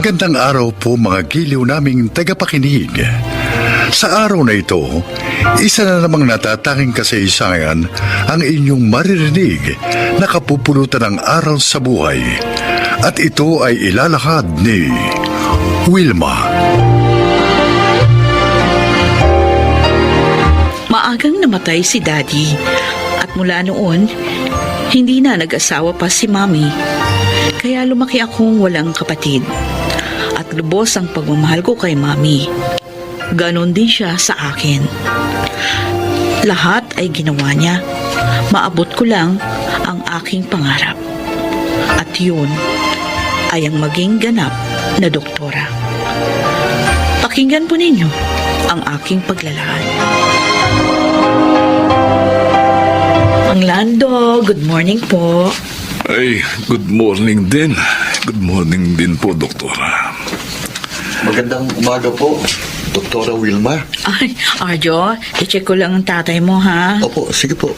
Magandang araw po mga giliw naming tagapakinig. Sa araw na ito, isa na namang natatanging kasaysayan ang inyong maririnig na kapupulutan ng aral sa buhay. At ito ay ilalahad ni Wilma. Maagang namatay si Daddy at mula noon, hindi na nag-asawa pa si Mommy. Kaya lumaki akong walang kapatid. At lubos ang pagmamahal ko kay Mommy. Ganon din siya sa akin. Lahat ay ginawa niya. Maabot ko lang ang aking pangarap. At yun ay ang maging ganap na doktora. Pakinggan po ninyo ang aking paglalakad. Mang Lando, good morning po. Ay, good morning din. Good morning din po, Doktora. Magandang umaga po, Doktora Wilma. Ay, Arjo, i-check ko lang ang tatay mo, ha? Opo, sige po.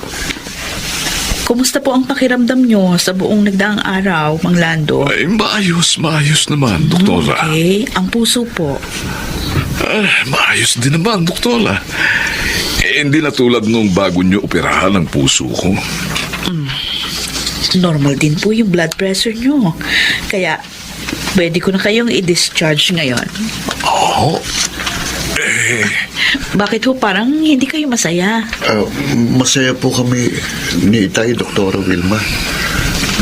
Kumusta po ang pakiramdam nyo sa buong nagdaang araw, Mang Lando? Ay, maayos naman, Doktora. Okay, ang puso po. Maayos din naman, Doktora. Hindi na tulad nung bago nyo operahan ang puso ko. Normal din po yung blood pressure nyo. Kaya, pwede ko na kayong i-discharge ngayon. Oh? Bakit ho parang hindi kayo masaya? Masaya po kami ni Itay, Doktora Wilma.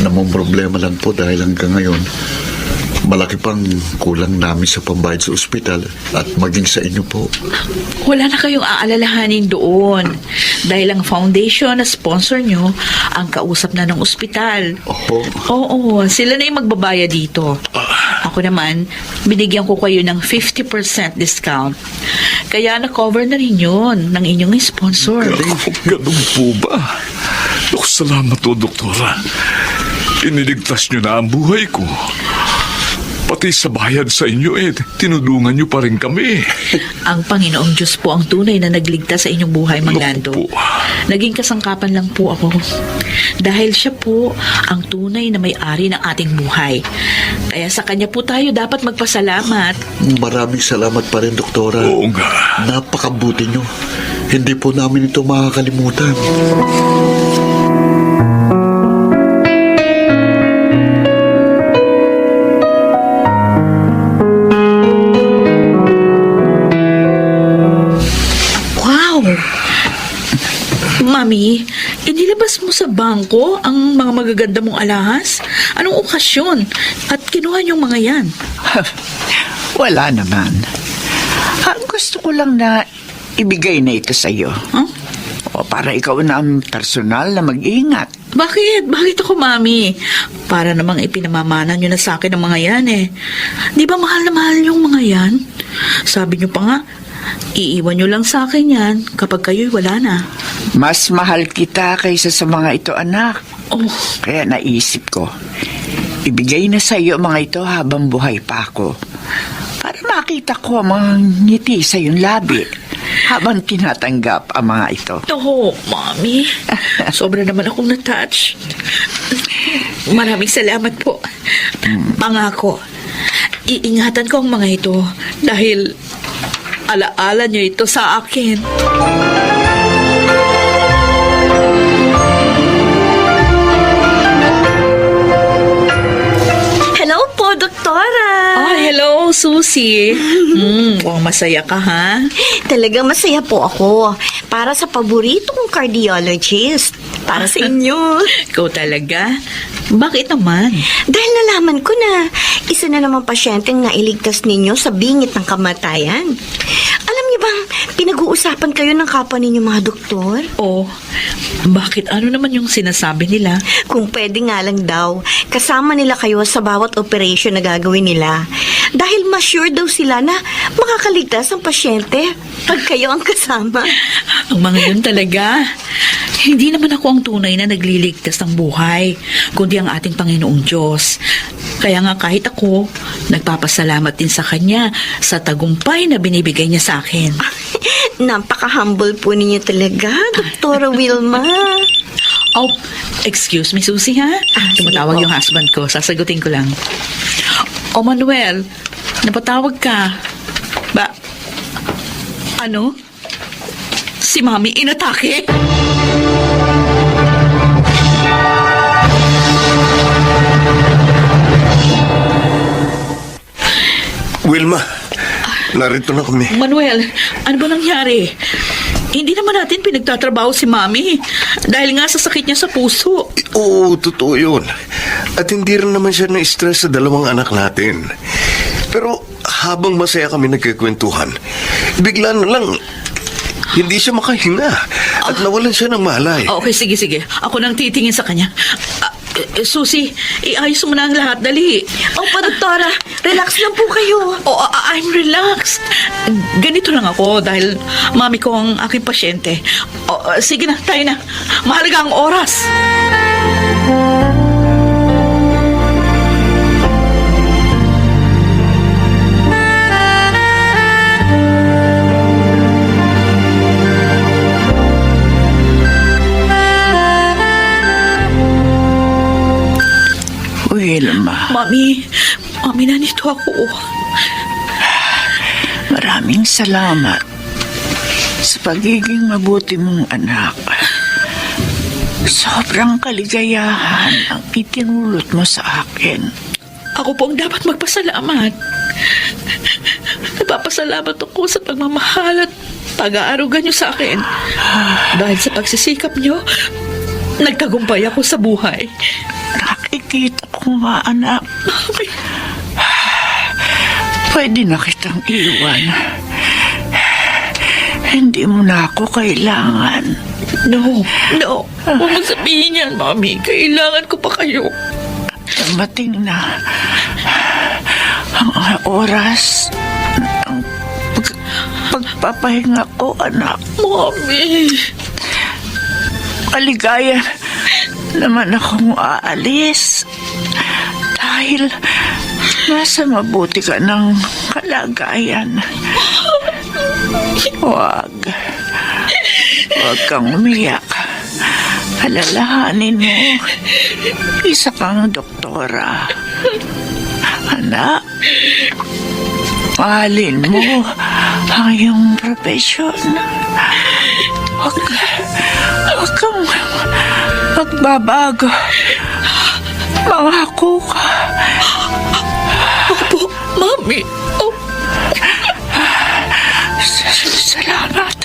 Namang problema lang po dahil hanggang ngayon, malaki pang kulang namin sa pambayad sa ospital at maging sa inyo po. Wala na kayong aalalahanin doon. Dahil ang foundation na sponsor nyo, ang kausap na ng ospital. Oho. Oo, sila na yung magbabayad dito. Ako naman, binigyan ko kayo ng 50% discount. Kaya na-cover na rin yun ng inyong sponsor. Ganun po ba? Salamat po, Doktora. Iniligtas nyo na ang buhay ko. Pati sa bayad sa inyo tinulungan nyo pa rin kami. Ang Panginoong Diyos po ang tunay na nagligtas sa inyong buhay, Mang Lando. Naku po. Naging kasangkapan lang po ako. Dahil siya po ang tunay na may-ari ng ating buhay. Kaya sa kanya po tayo dapat magpasalamat. Maraming salamat pa rin, Doktora. Oo nga. Napakabuti nyo. Hindi po namin ito makakalimutan. Mami, inilabas mo sa bangko ang mga magaganda mong alahas? Anong okasyon? At kinuha niyong mga yan? Wala naman. Ang gusto ko lang na ibigay na ito sa iyo. Huh? O para ikaw na ang personal na mag-ingat. Bakit? Bakit ako, Mami? Para namang ipinamamana niyo na sa akin ang mga yan eh. Di ba mahal na mahal yung mga yan? Sabi niyo pa nga, iiwan niyo lang sa akin yan kapag kayo'y wala na. Mas mahal kita kaysa sa mga ito, anak. Oh, Kaya naisip ko, ibigay na sa iyo mga ito habang buhay pa ako. Para makita ko ang mga ngiti sa iyong labi habang tinatanggap ang mga ito. toho, Mami. Sobra naman akong na-touch. Maraming salamat po. Pangako, iingatan ko ang mga ito dahil alaala niyo ito sa akin. Hello po, Doktora! Hello, Susie. Mukhang masaya ka, ha? Talagang masaya po ako. Para sa paborito kong cardiologist. Para sa inyo. Ikaw talaga? Bakit naman? Dahil nalaman ko na isa na namang pasyenteng nailigtas ninyo sa bingit ng kamatayan. Alam niyo bang pinag-uusapan kayo ng kapwa ninyo mga doktor? Oh, bakit ano naman yung sinasabi nila? Kung pwede nga lang daw, kasama nila kayo sa bawat operation na gagawin nila. Dahil mas sure daw sila na makakaligtas ang pasyente pag kayo ang kasama. Ang mga yun talaga. Hindi naman ako ang tunay na nagliligtas ng buhay, kundi ang ating Panginoong Diyos. Kaya nga kahit ako, nagpapasalamat din sa Kanya sa tagumpay na binibigay niya sa akin. Napaka-humble po ninyo talaga, Doktora Wilma. Oh, excuse me, Susie, ha? Tumatawag sige po. yung husband ko. Sasagutin ko lang. Oh, Manuel, Napatawag ka. Ano? Si Mami inatake? Wilma, narito na kami. Manuel, ano ba nangyari? Hindi naman natin pinagtatrabaho si Mami dahil nga sa sakit niya sa puso. Oo, totoo yun. At hindi rin naman siya na-stress sa dalawang anak natin. Pero habang masaya kami nagkikwentuhan, bigla na lang, hindi siya makahinga at nawalan siya ng malay. Okay, sige. Ako nang titingin sa kanya. Susie, iayos mo na ang lahat. Dali. Opo, doktora. Relax lang po kayo. I'm relaxed. Ganito lang ako dahil mami ko ang aking pasyente. Sige na, tayo na. Mahalaga ang oras. Wilma, Mami, nandito ako. maraming salamat sa pagiging mabuti mong anak. Sobrang kaligayahan ang itinulot mo sa akin. Ako po ang dapat magpasalamat. Nagpapasalamat ako sa pagmamahal at pag-aaruga niyo sa akin. Dahil sa pagsisikap niyo, nagtagumpay ako sa buhay. Nakikita ko nga, anak. Pwede na kitang iwan. Hindi mo na ako kailangan. No. Huwag mong sabihin yan, Mami. Kailangan ko pa kayo. Dumating na ang oras ng pagpapahinga ko, anak. Mami. Maligaya naman akong aalis dahil nasa mabuti ka ng kalagayan. Huwag kang umiyak. Alalahanin mo, isa kang doktora. Anak, mahalin mo ang iyong profesyon. Huwag kang magbabago. Mangako ka. Opo, Mami. Salamat.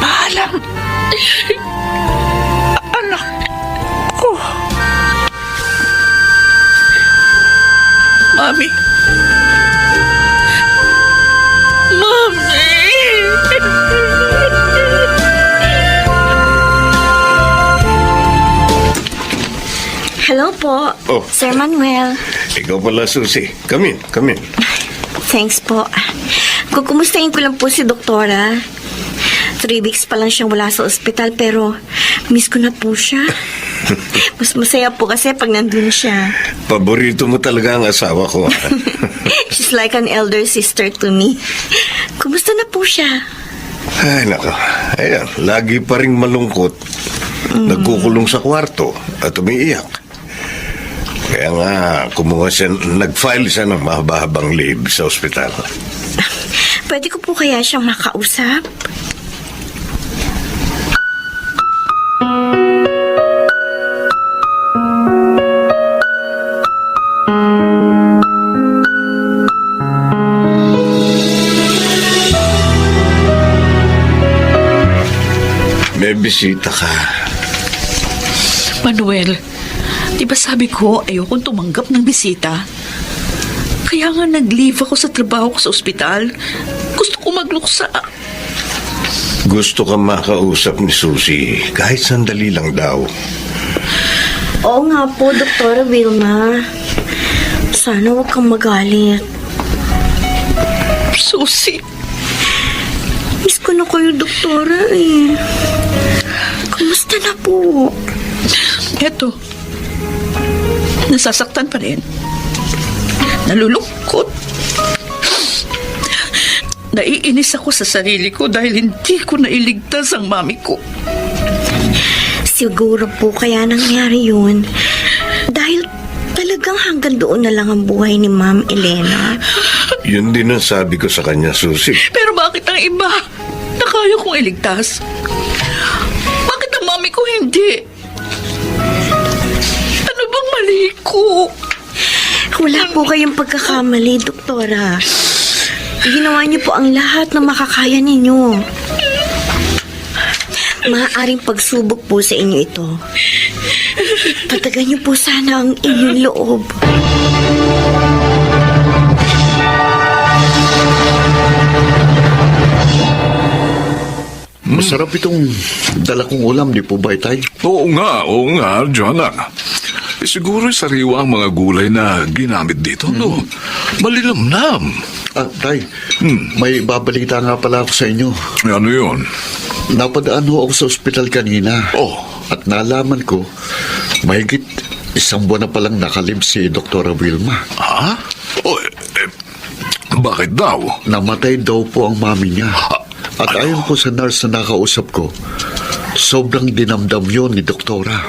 Paalam. Anak ko. Mami. Hello po, Oh. Sir Manuel. Ikaw pala, Susie. Come in. Thanks po. Kukumustahin ko lang po si doktora. 3 weeks pa lang siyang wala sa ospital pero miss ko na po siya. Mas masaya po kasi pag nandun siya. Paborito mo talaga ang asawa ko. She's like an elder sister to me. Kumusta na po siya? Ay, nako. Ayan, lagi pa ring malungkot. Nagkukulong sa kwarto at umiiyak. Kaya nga, nag-file siya ng mahaba-habang leave sa ospital. Pwede ko po kaya siyang makausap? May bisita ka. Manuel, di ba sabi ko ayokong tumanggap ng bisita? Kaya nga nag-leave ako sa trabaho ko sa ospital. Gusto ko magluksa. Gusto ka makausap ni Susie kahit sandali lang daw. Oo nga po, Doktora Vilma. Sana huwag kang magalit. Susie, Miss ko na kayo, Doktora eh. Kumusta na po? eto. Nasasaktan pa rin. Nalulungkot. Naiinis ako sa sarili ko dahil hindi ko nailigtas ang mami ko. Siguro po kaya nangyari yun. Dahil talagang hanggang doon na lang ang buhay ni Ma'am Elena? Yun din ang sabi ko sa kanya, Susi. Pero bakit ang iba na kaya kong iligtas? Bakit ang mami ko hindi? Ano bang mali ko? Wala po kayong pagkakamali, Doktora. Ginawa niyo po ang lahat na makakaya ninyo. Maaaring pagsubok po sa inyo ito. Patagan niyo po sana ang inyong loob. Masarap itong dala kong ulam, di po ba, Itay? Oo nga, Joanna. Siguro sariwa ang mga gulay na ginamit dito, no? Malilamnam. Ah, Tay, may babalita nga pala ako sa inyo. Ano yun? Napadaan ho ako sa ospital kanina. Oh. At nalaman ko, mahigit 1 buwan na palang nakalib si Dr. Wilma. Ha? Oh, bakit daw? Namatay daw po ang mami niya. At ayon po sa nurse na nakausap ko, sobrang dinamdam yun ni Doktora.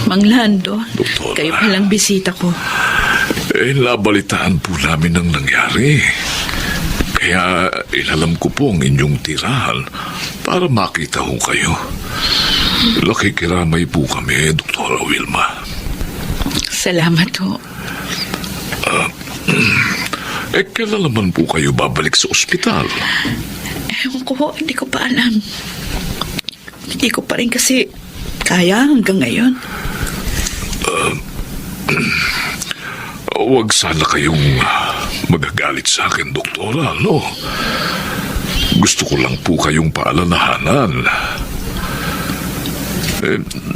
Mang Lando, Doktora. kayo palang bisita ko. Nabalitaan po namin ang nangyari. Kaya ilalam ko po ang inyong tirahan para makita ho kayo. Nakikiramay po kami, Dr. Wilma. Salamat ho. Kailan naman po kayo babalik sa ospital? Ewan ko, hindi ko pa alam. Hindi ko pa rin kasi kaya hanggang ngayon. Huwag sana kayong magagalit sa akin, Doktora, no? Gusto ko lang po kayong paalalahanan.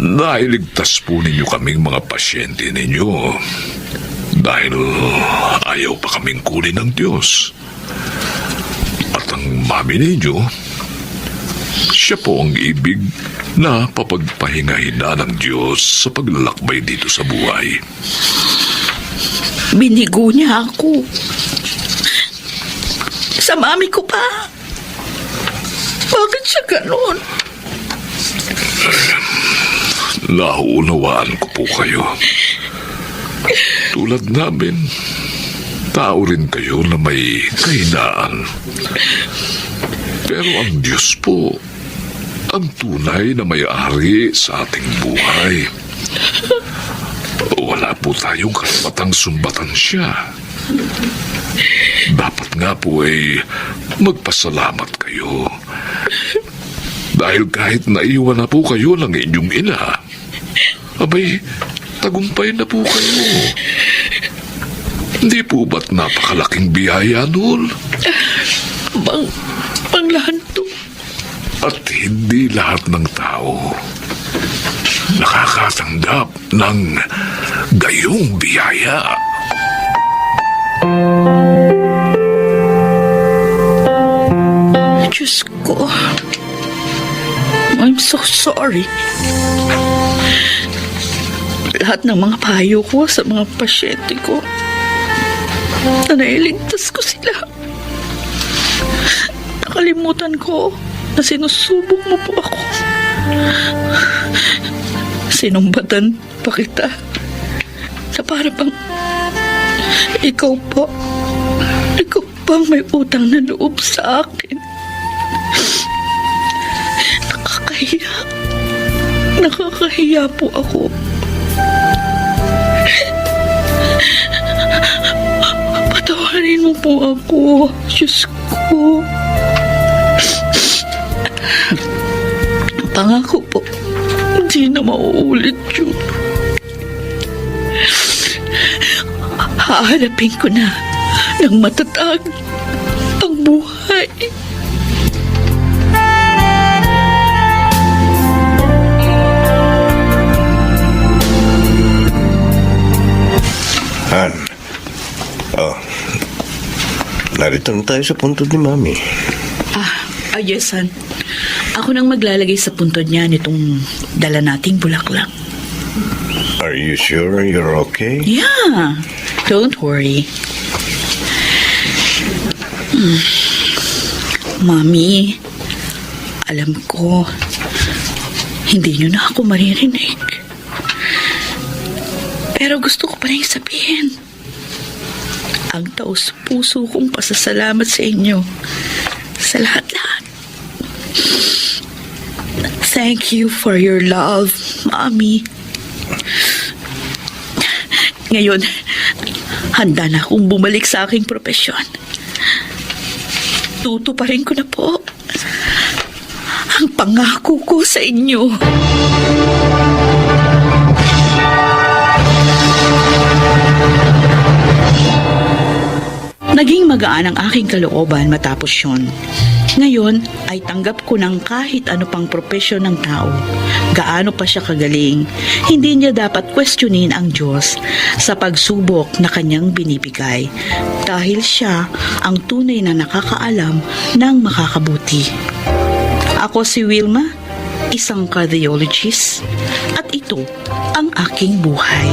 Nailigtas po ninyo kaming mga pasyente ninyo dahil ayaw pa kaming kunin ng Diyos. At ang mami ninyo, siya po ang ibig na papagpahingahin na ng Diyos sa paglalakbay dito sa buhay. Binigo niya ako. Sa mami ko pa. Bakit siya ganun? Nauunawaan ko po kayo. Tulad namin, tao rin kayo na may kahinaan. Pero ang Diyos po, ang tunay na may-ari sa ating buhay. Wala po tayong karapatang sumbatan siya. Dapat nga po ay magpasalamat kayo. Dahil kahit naiwan na po kayo ng inyong ina, abay, tagumpay na po kayo. Hindi po ba't napakalaking biyaya noon? Panglanto. At hindi lahat ng tao nakakatanggap ng gayong biyaya. Diyos ko. I'm so sorry. Lahat ng mga payo ko sa mga pasyente ko, na nailigtas ko sila. Nakalimutan ko na sinusubok mo po ako. Sinumbatan pa kita na para bang ikaw pang may utang na loob sa akin. Nakakahiya po ako. Patawarin mo po ako, Diyos ko. Pangako po, hindi na mauulit yun. Hahanapin ko na ng matatag ang buhay. Han. Oh. Narito na tayo sa puntod ni Mami. Yes, son. Ako nang maglalagay sa puntod niya nitong dala nating bulaklak. Are you sure you're okay? Yeah, don't worry. Mommy, Alam ko, hindi niyo na ako maririnig. Pero gusto ko pa rin sabihin, ang taos-puso kong pasasalamat sa inyo sa lahat-lahat. Thank you for your love, Mommy. Ngayon, handa na akong bumalik sa aking propesyon. Tutuparin ko na po ang pangako ko sa inyo. Naging magaan ang aking kalooban matapos yun. Ngayon ay tanggap ko ng kahit ano pang propesyon ng tao. Gaano pa siya kagaling, hindi niya dapat questionin ang Diyos sa pagsubok na kanyang binibigay dahil siya ang tunay na nakakaalam ng makakabuti. Ako si Wilma, isang cardiologist, at ito ang aking buhay.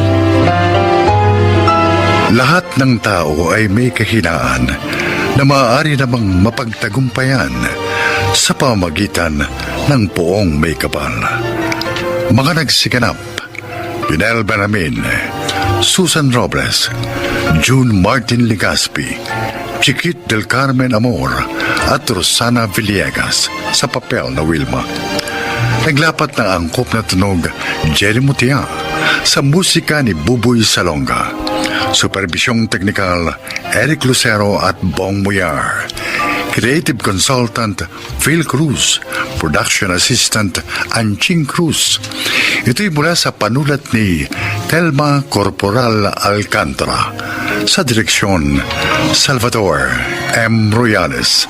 Lahat ng tao ay may kahinaan na maaari namang mapagtagumpayan sa pamamagitan ng poong may kapal. Mga nagsiganap: Pinel Beramin, Susan Robles, June Martin Ligaspi, Chiquit del Carmen Amor at Rosana Villegas sa papel na Wilma. Naglapat ng angkop na tunog Jerry Mutia sa musika ni Buboy Salonga. Supervisyong teknikal Eric Lucero at Bong Muyar. Creative Consultant Phil Cruz. Production Assistant Anching Cruz. Ito'y mula sa panulat ni Telma Corporal Alcantara. Sa direksyon Salvador M. Royales.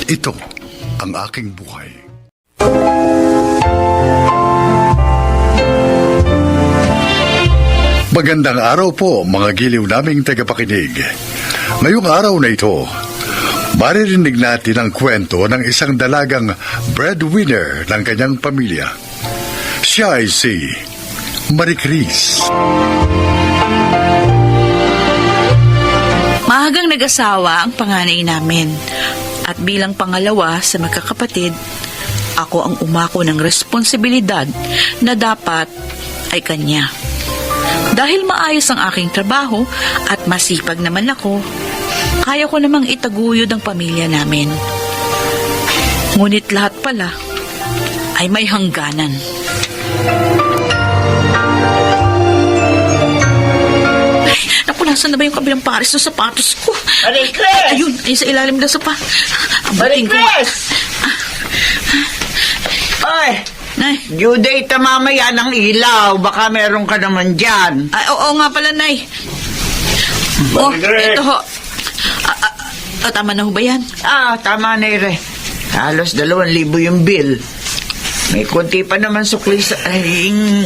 Ito ang aking buhay. Magandang araw po mga giliw naming tagapakinig. Ngayong araw na ito, maririnig natin ang kwento ng isang dalagang breadwinner ng kanyang pamilya. Siya ay si Marie Chris. Maagang nag-asawa ang panganay namin at bilang pangalawa sa magkakapatid, ako ang umako ng responsibilidad na dapat ay kanya. Dahil maayos ang aking trabaho at masipag naman ako, kaya ko namang itaguyod ang pamilya namin. Ngunit lahat pala ay may hangganan. Ay, naku, nasan na ba yung kabilang pares ng sapatos ko? Marie Chris! Ayun, sa ilalim na sopa. Marie Chris! Ay! Nay. Due date na mamaya ng ilaw. Baka meron ka naman dyan. Ay, oo nga pala, Nay. Marie. Ito ho. Tama na ho ba yan? Tama na ire. Halos 2,000 yung bill. May konti pa naman sukli sa...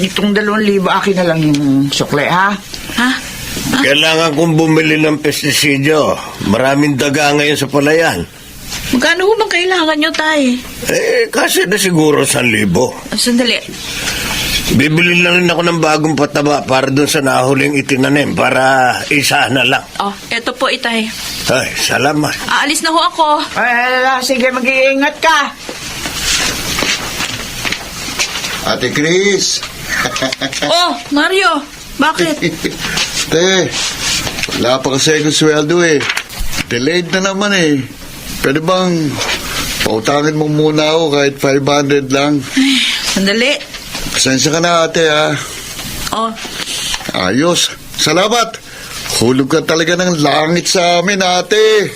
itong 2,000, akin na lang yung sukli, ha? Ha? Kailangan kong bumili ng pestisidyo. Maraming daga ngayon sa palayan. Magkano ho bang kailangan nyo, Tay? Kasi na siguro 1,000. Sandali. Bibili na rin ako ng bagong pataba para doon sa nahuling itinanim para isa na lang. Eto po, Itay. Ay, salamat. Aalis na ho ako. Sige, mag-iingat ka. Ate Chris! Mario. Bakit? Te, wala pa kasi akong sweldo eh. Delayed na naman eh. Pwede bang pautangin mo muna ako kahit 500 lang? Sandali. Pasensya ka na ate ha. Ayos. Salamat. Hulog ka talaga ng langit sa amin ate.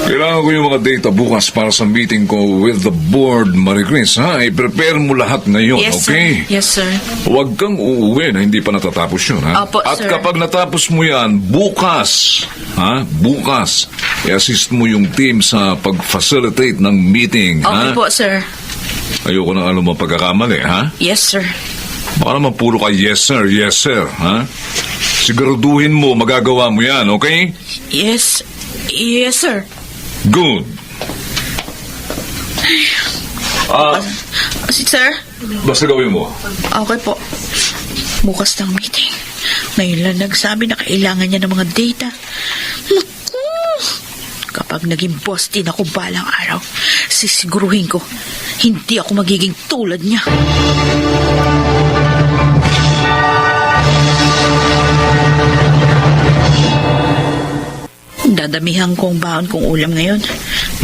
Kailangan ko yung mga data bukas para sa meeting ko with the board, Marie Chris, ha? I-prepare mo lahat ngayon, Yes, okay? sir. Yes, sir. Huwag kang uuwi na hindi pa natatapos yun, ha? Opo, At sir. kapag natapos mo yan, bukas, bukas, i-assist mo yung team sa pag-facilitate ng meeting, Okay ha? po, sir. Ayoko nang alam mo pagkakamali, ha? Yes, sir. Baka naman puro ka yes, sir, ha? Siguraduhin mo, magagawa mo yan, okay? Yes. Yes, sir. Good. Sir? Basta gawin mo. Okay po. Bukas ng meeting. Ngayon lang nagsabi na kailangan niya ng mga data. Naku! Kapag naging boss din ako balang araw, sisiguruhin ko, hindi ako magiging tulad niya. Dadamihan kong baon kong ulam ngayon.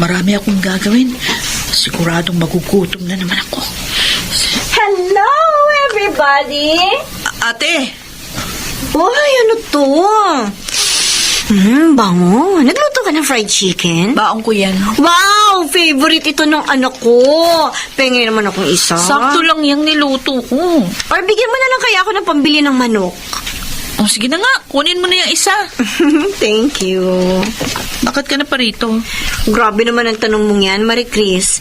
Marami akong gagawin. Siguradong magugutom na naman ako. Hello, everybody! Ate! Uy, ano to? Bango. Nagluto ka ng fried chicken? Baon ko yan. Wow! Favorite ito ng anak ko. Pengay naman akong isa. Sakto lang yung niluto ko. Or bigyan mo na lang kaya ako ng pambili ng manok. O sige na nga, kunin mo na yung isa. Thank you. Bakit ka na pa rito? Grabe naman ang tanong mong yan, Marie Chris.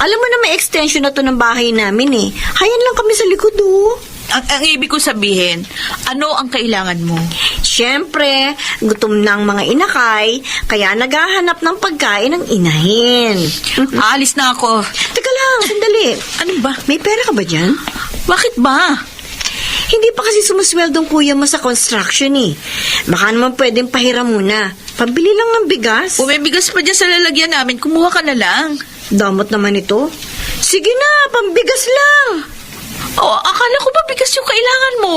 Alam mo na may extension na to ng bahay namin eh. Hayan lang kami sa likod oh. Ang ibig ko sabihin, ano ang kailangan mo? Siyempre, gutom na ang mga inakay, kaya naghahanap ng pagkain ng inahin. Aalis na ako. Teka lang, sandali. Ano ba? May pera ka ba dyan? Bakit ba? Hindi pa kasi sumusweldong kuya mo sa construction eh. Baka naman pwedeng pahiram muna. Pambili lang ng bigas. Kung may bigas pa dyan sa lalagyan namin, kumuha ka na lang. Damot naman ito. Sige na, pambigas lang. Akala ko ba bigas yung kailangan mo?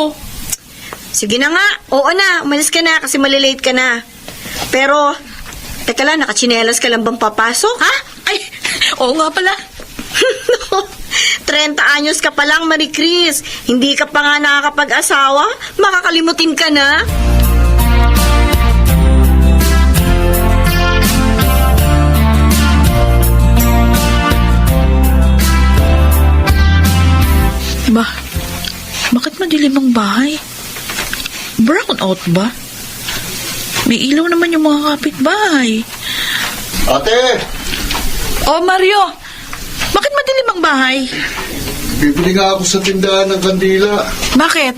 Sige na nga. Oo na, umalis ka na kasi malilate ka na. Pero, teka lang, nakachinelas ka lang bang papasok? Ha? Ay, oo nga pala. 30 anyos ka pa lang, Marie Chris. Hindi ka pa nga nakakapag-asawa? Makakalimutin ka na? Bakit madilim ang bahay? Brown out ba? May ilaw naman yung mga kapitbahay. Ate! Oh, Mario! Bakit madilim ang bahay? Bibili nga ako sa tindahan ng kandila. Bakit?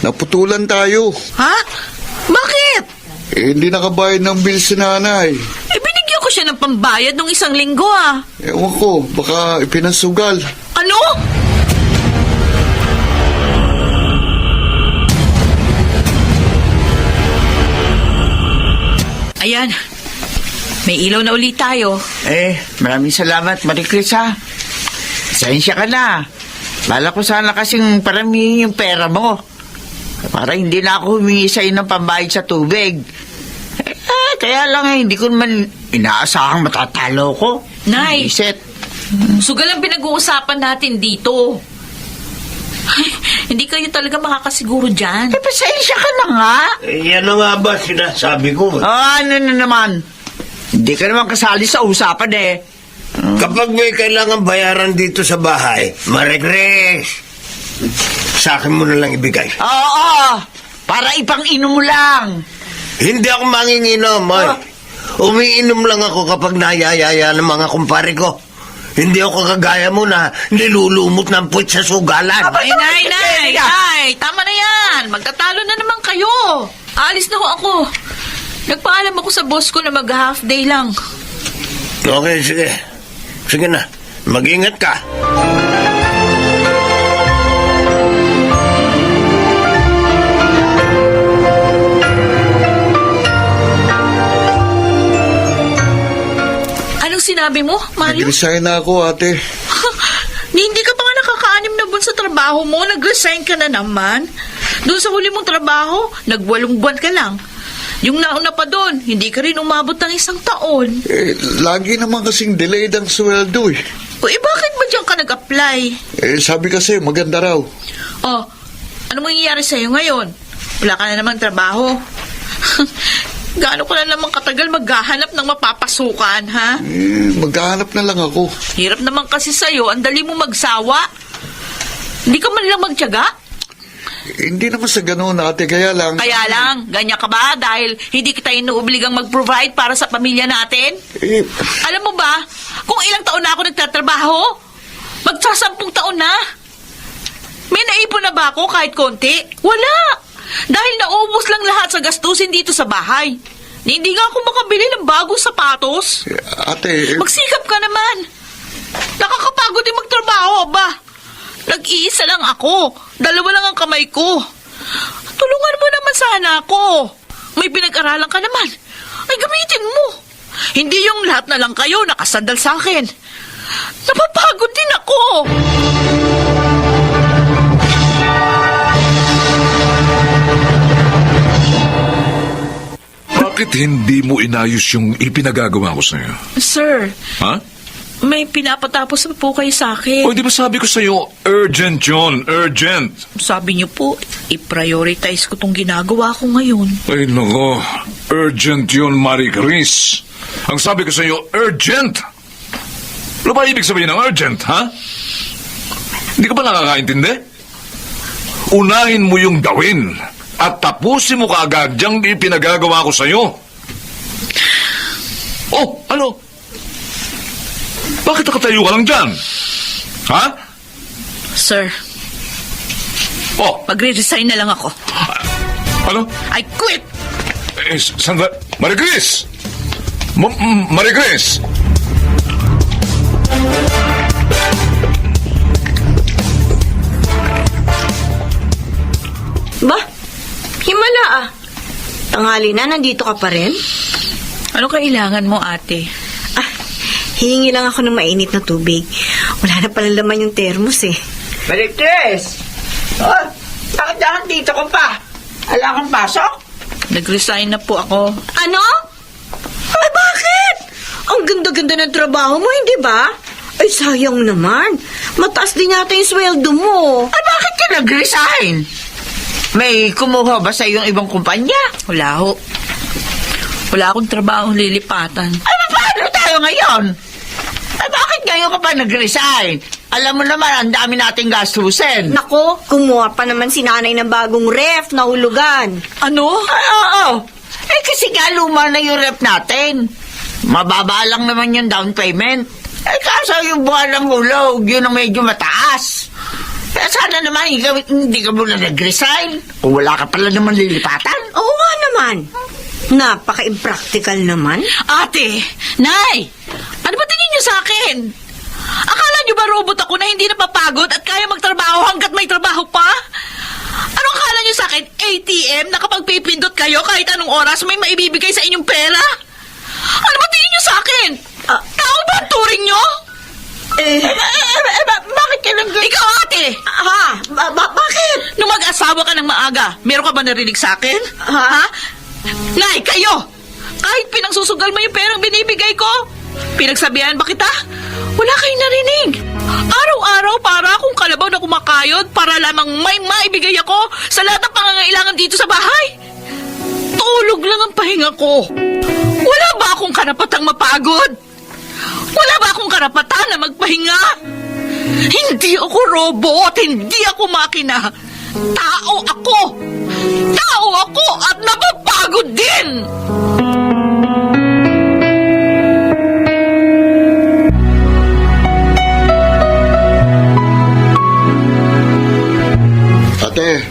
Naputulan tayo. Ha? Bakit? Hindi nakabayad ng bill si nanay. Binigyan ko siya ng pambayad nung 1 linggo ah. Ewan ko, baka ipinasugal. Ano? Ayan. May ilaw na ulit tayo. Maraming salamat, Marie Chris, ha? Sensya ka na. Bala ko sana kasing paramihin yung pera mo. Para hindi na ako humingi sa'yo ng pambayad sa tubig. Kaya lang hindi ko naman inaasahang matatalo ko. Nay. Iset. Sugal ang pinag-uusapan natin dito. Ay, hindi kayo talaga makakasiguro dyan. Pasensya ka na nga. Yan na nga ba sinasabi ko? Ano na naman? Hindi ka naman kasali sa usapan eh. Kapag may kailangan bayaran dito sa bahay, Marie-Chris, sa akin mo na lang ibigay. Oo, para ipang-inom mo lang. Hindi ako manginginom, ay. Umiinom lang ako kapag nayayaya ng mga kumpare ko. Hindi ako kagaya mo na nilulumot ng puwit sa sugalan. Ay, nay, tama na yan. Magtatalo na naman kayo. Aalis na ho ako. Nagpaalam ako sa boss ko na mag-half day lang. Okay, sige. Sige na, mag-ingat ka. Anong sinabi mo, Mario? Nag-resign na ako, ate. Hindi ka pa nga nakaka-anim na buwan sa trabaho mo. Nag-resign ka na naman. Doon sa huli mong trabaho, nag-8 buwan ka lang. Yung nauna pa doon, hindi ka rin umabot ng 1 taon. Lagi naman kasing delayed ang sweldo eh. Bakit ba diyan ka nag-apply? Sabi kasi maganda raw. Oh, ano mangyayari sa'yo ngayon? Wala ka na namang trabaho. Gaano ko na naman katagal maghahanap ng mapapasukan, ha? Maghahanap na lang ako. Hirap naman kasi sa'yo, ang dali mo magsawa. Hindi ka man lang magtiyaga? Hindi naman sa ganoon, ate, kaya lang... Kaya lang, ganyan ka ba dahil hindi kita inuobligang mag-provide para sa pamilya natin? Alam mo ba, kung ilang taon na ako nagtatrabaho? Magsasampung taon na. May naipon na ba ako kahit konti? Wala. Dahil naubos lang lahat sa gastusin dito sa bahay. Hindi nga ako makabili ng bagong sapatos. Ate... Magsikap ka naman. Nakakapagod din magtrabaho, ba? Nag-iisa lang ako. 2 lang ang kamay ko. Tulungan mo naman sana ako. May pinag-aralan ka naman. Ay, gamitin mo. Hindi yung lahat na lang kayo nakasandal sa akin. Napapagod din ako. Bakit hindi mo inayos yung ipinagagawa ko sa'yo? Sir, Ha? may pinapatapos na po kayo sa akin. O, di ba sabi ko sa'yo, urgent yun, urgent. Sabi niyo po, i-prioritize ko tong ginagawa ko ngayon. Ay, nako, urgent yun, Marie Chris. Ang sabi ko sa'yo, urgent. Ano ba ibig sabihin ng urgent, ha? Hindi ka ba nakakaintindi? Unahin mo yung gawin at tapusin mo kaagad yung ipinagagawa ko sa'yo. Oh, ano? Bakit nakatayo ka lang dyan? Ha? Sir, Oh, magre-resign na lang ako. ano? I quit! Sandra, Marie Chris! Marie Chris! Ba? Himala ah. Tanghali na, nandito ka pa rin? Ano kailangan mo, ate? Ah, hihingi lang ako ng mainit na tubig. Wala na pala laman yung termos eh. Maricris! Oh, bakit dahil dito ka pa? Wala kang pasok? Nag-resign na po ako. Ano? Ay, bakit? Ang ganda-ganda ng trabaho mo, hindi ba? Ay, sayang naman. Mataas din yata yung sweldo mo. Ay, bakit ka nag-resign? May kumuha ba sa iyong ibang kumpanya? Wala ho. Wala akong trabahong lilipatan. Ay, paano tayo ngayon? Ay, bakit ngayon ka pa nag-resign? Alam mo naman, ang dami nating gastusin. Nako, kumuha pa naman si nanay ng bagong ref na hulugan. Ano? Ay, oo. Eh, kasi nga luma na yung rep natin. Mababa lang naman yung down payment. Eh, kaso yung buwan ng hulog, yun ang medyo mataas. Eh, sana naman, hindi ka muna nag-resign. Kung wala ka pala naman lilipatan. Oo nga naman. Napaka-impractical naman. Ate! Nay! Ano ba tingin niyo sa akin? Akala niyo ba robot ako na hindi napapagod at kaya magtrabaho hanggat may trabaho pa? Ano akala niyo sa akin? ATM na kapag pipindot kayo kahit anong oras may maibibigay sa inyong pera? Ano ba tingin niyo sa akin? Tao ba ang turing niyo? Bakit ka nag... Ikaw, ate! Bakit? Nung mag-asawa ka ng maaga, meron ka ba narinig sa akin? Ha? Nay, kayo! Kahit pinagsusugal mo yung perang binibigay ko, pinagsabihan ba kita? Wala kayong narinig. Araw-araw para akong kalabaw na kumakayod para lamang may maibigay ako sa lahat ng pangangailangan dito sa bahay. Tulog lang ang pahinga ko. Wala ba akong karapatang mapagod? Wala ba akong karapatan na magpahinga? Hindi ako robot, hindi ako makina. Tao ako! Tao ako at napapagod din! Ate,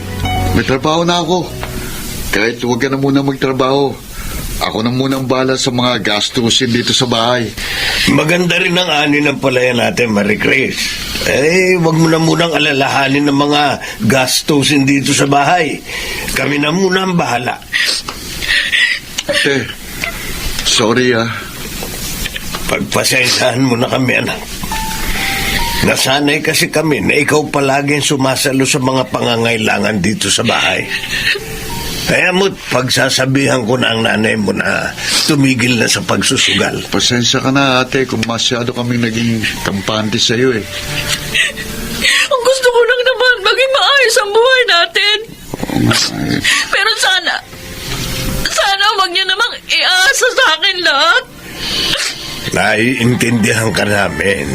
may trabaho na ako. Kahit huwag ka na muna magtrabaho. Ako na munang bala sa mga gastusin dito sa bahay. Maganda rin ang ani ng palaya natin, Marie Chris. Wag mo na munang alalahanin ng mga gastusin dito sa bahay. Kami na muna ang bahala. Ate, sorry ah. Pagpasensyahan mo na kami, anak. Nasanay kasi kami na ikaw palagi ang sumasalo sa mga pangangailangan dito sa bahay. Kaya mo't pagsasabihan ko na ang nanay mo na tumigil na sa pagsusugal. Pasensya ka na ate kung masyado kaming naging kampante sa'yo eh. Ang gusto ko lang naman maging maayos ang buhay natin. Oo nga eh. Pero sana wag niyo namang iasa sa akin lahat. Naiintindihan ka namin.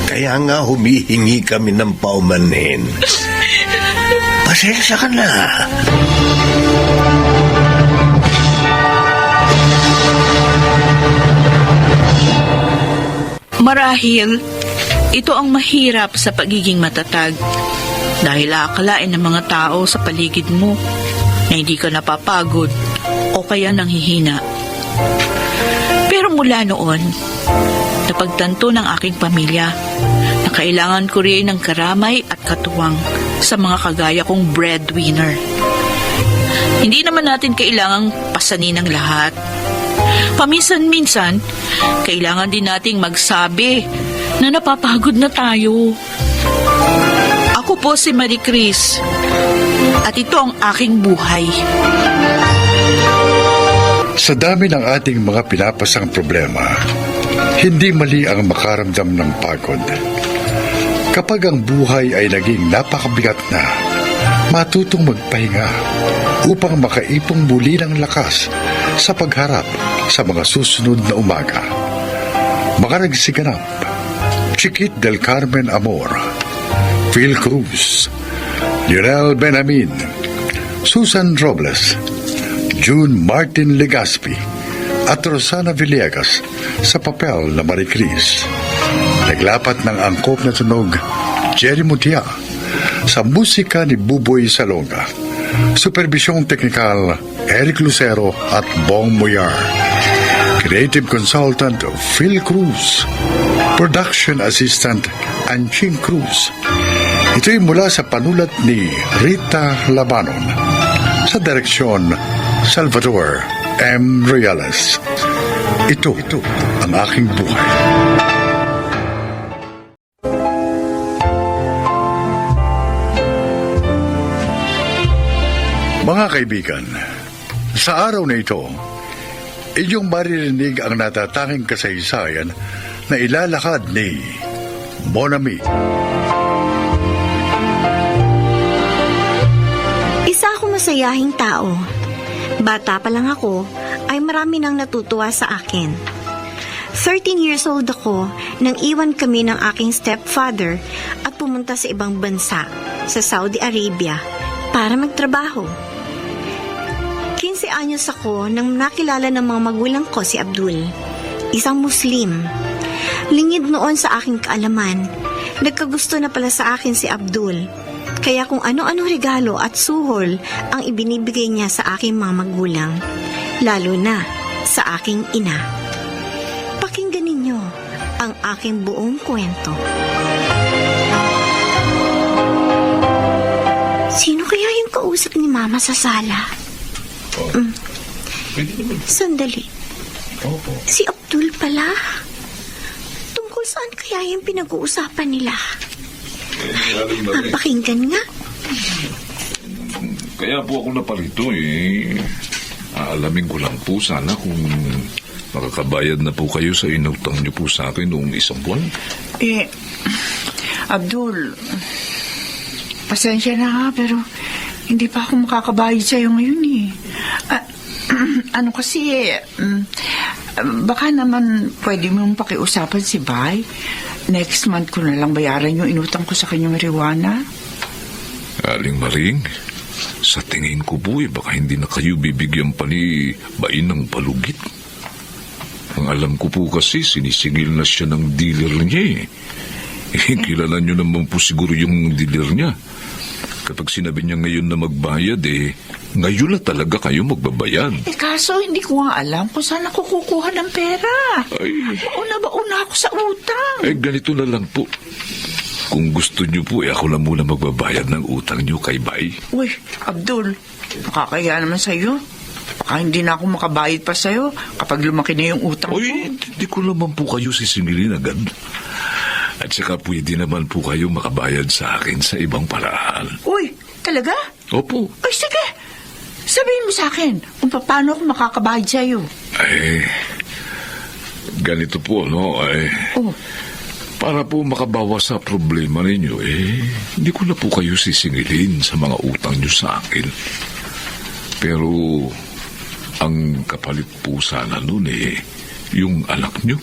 Kaya nga humihingi kami ng paumanhin. Pasensya ka na. Marahil, ito ang mahirap sa pagiging matatag dahil akalain ng mga tao sa paligid mo na hindi ka napapagod o kaya nanghihina. Pero mula noon, napagtanto ng aking pamilya na kailangan ko rin ng karamay at katuwang sa mga kagaya kong breadwinner. Hindi naman natin kailangang pasanin ang lahat. Paminsan-minsan, kailangan din nating magsabi na napapagod na tayo. Ako po si Marie Chris at ito ang aking buhay. Sa dami ng ating mga pinapasang problema, hindi mali ang makaramdam ng pagod. Kapag ang buhay ay naging napakabigat na, matutong magpahinga upang makaipong muli ng lakas sa pagharap sa mga susunod na umaga. Makaragsiganap, Chiquit del Carmen Amor, Phil Cruz, Lionel Benjamin, Susan Robles, June Martin Legaspi, at Rosana Villegas sa papel na Marie Chris. Naglapat ng angkop na tunog, Jerry Mutia, sa musika ni Buboy Salonga. Supervisyong teknikal, Eric Lucero at Bong Moyar. Creative Consultant, Phil Cruz. Production Assistant, Anching Cruz. Ito'y mula sa panulat ni Rita Labanon. Sa direksyon, Salvador M. Reales. Ito ang aking buhay. Mga kaibigan, sa araw na ito, inyong maririnig ang natatanging kasaysayan na ilalakad ni Mon Ami. Isa akong masayahing tao. Bata pa lang ako, ay marami nang natutuwa sa akin. 13 years old ako nang iwan kami ng aking stepfather at pumunta sa ibang bansa, sa Saudi Arabia, para magtrabaho. 15 anyos ako nang nakilala ng mga magulang ko si Abdul, isang Muslim. Lingid noon sa aking kaalaman, nagkagusto na pala sa akin si Abdul. Kaya kung ano-ano regalo at suhol ang ibinibigay niya sa aking mga magulang, lalo na sa aking ina. Pakinggan ninyo ang aking buong kwento. Sino kaya yung kausap ni Mama sa sala? Sandali. Si Abdul pala. Tungkol saan kaya yung pinag-uusapan nila? Pakinggan nga. Kaya po ako napalito eh. Aalamin ko lang po sana kung makakabayad na po kayo sa inutang niyo po sa akin noong isang buwan. Abdul, pasensya na ha, pero hindi pa ako makakabayad sa'yo ngayon eh. Baka naman pwede mong pakiusapan si Bay. Next month ko na lang bayaran yung inutang ko sa kanyang marijuana. Aling Maring, sa tingin ko po baka hindi na kayo bibigyan pa ni Bain ng palugit. Ang alam ko po kasi sinisingil na siya ng dealer niya eh. Kilala niyo naman po siguro yung dealer niya. Kapag sinabi niya ngayon na magbayad ngayon na talaga kayo magbabayad. Kaso hindi ko nga alam kung saan ako kukuha ng pera. Ay. Una ako sa utang. Ganito na lang po. Kung gusto niyo po, ako na muna magbabayad ng utang niyo kay Bay. Uy, Abdul, nakakaya naman sa'yo. Baka hindi na ako makabayad pa sa'yo kapag lumaki na yung utang ko. Hindi ko naman po kayo sisingilin agad. At saka pwede naman po kayo makabayad sa akin sa ibang paraan. Uy, talaga? Opo. Ay, sige. Sabihin mo sa akin kung paano ako makakabayad sa'yo. Ganito po, no? Para po makabawas sa problema ninyo, hindi ko na po kayo sisingilin sa mga utang nyo sa akin. Pero, ang kapalit po sana nun yung anak nyo,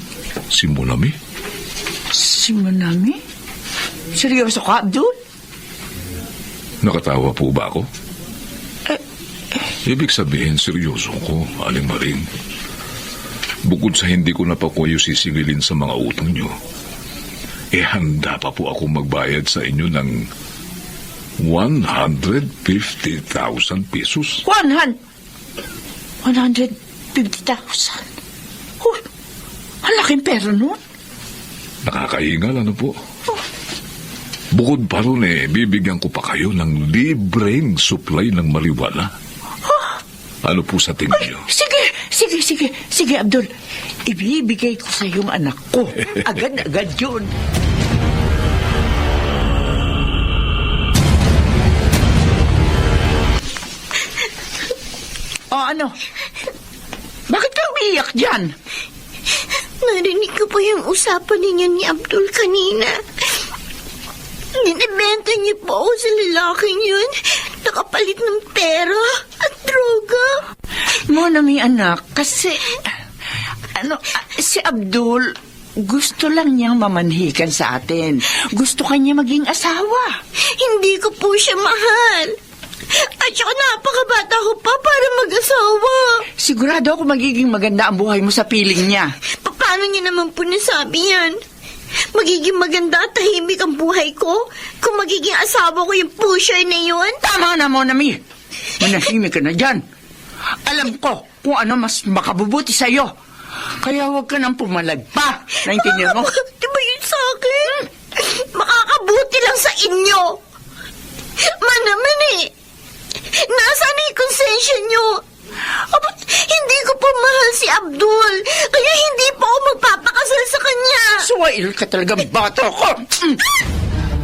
si Monami. Si Monami? Seryoso ka, Abdul? Nakatawa po ba ako? Ibig sabihin, seryoso ko, Aling Maring. Bukod sa hindi ko na pa kayo sisingilin sa mga utang nyo, handa pa po ako magbayad sa inyo ng 150,000 pesos. 150,000? Uy, ang laking pera nun. Nakakahingal, ano po? Bukod pa ron bibigyan ko pa kayo ng libreng supply ng marijuana. Ano po sa tingin nyo? Sige. Sige, Abdul. Ibibigay ko sa yung anak ko. Agad-agad yun. O ano? Bakit ka umiiyak dyan? Narinig ko po yung usapan ninyo ni Abdul kanina. Dinibenta niyo po ako sa lalaking yun. Nakapalit ng pera at droga. Monami, anak, kasi... si Abdul, gusto lang niyang mamanhikan sa atin. Gusto kanya maging asawa. Hindi ko po siya mahal. At saka napakabata ko pa para mag-asawa. Sigurado ako magiging maganda ang buhay mo sa piling niya. Paano niya naman po nasabi yan? Magiging maganda at tahimik ang buhay ko kung magiging asawa ko yung pusher na yun? Tama na, Monami. Manahimik ka na dyan. Alam ko kung ano mas makabubuti sa'yo. Kaya huwag ka nang pumalag pa. Naintindihan mo? Di ba yun sa akin? Makakabuti lang sa inyo. Manaman eh. Nasaan na yung konsensya nyo? Aba, hindi ko pa mahal si Abdul. Kaya hindi pa ako magpapakasal sa kanya. Suwail ka talaga, bata ko.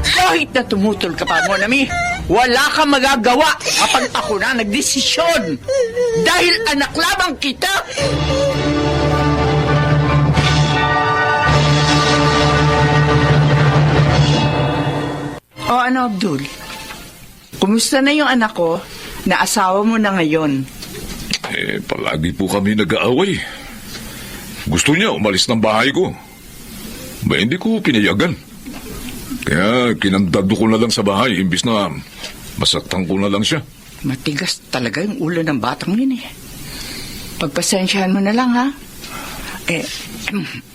Kahit na tumutol ka pa, Monami, wala kang magagawa kapag ako na nagdesisyon. Dahil anak lamang kita. O ano, Abdul? Kumusta na yung anak ko na asawa mo na ngayon? Palagi po kami nag-aaway. Gusto niya umalis ng bahay ko. Ba, hindi ko pinayagan. Kaya kinandado ko na lang sa bahay imbis na masaktan ko na lang siya. Matigas talaga yung ulo ng batang yun eh. Pagpasensyahan mo na lang, ha?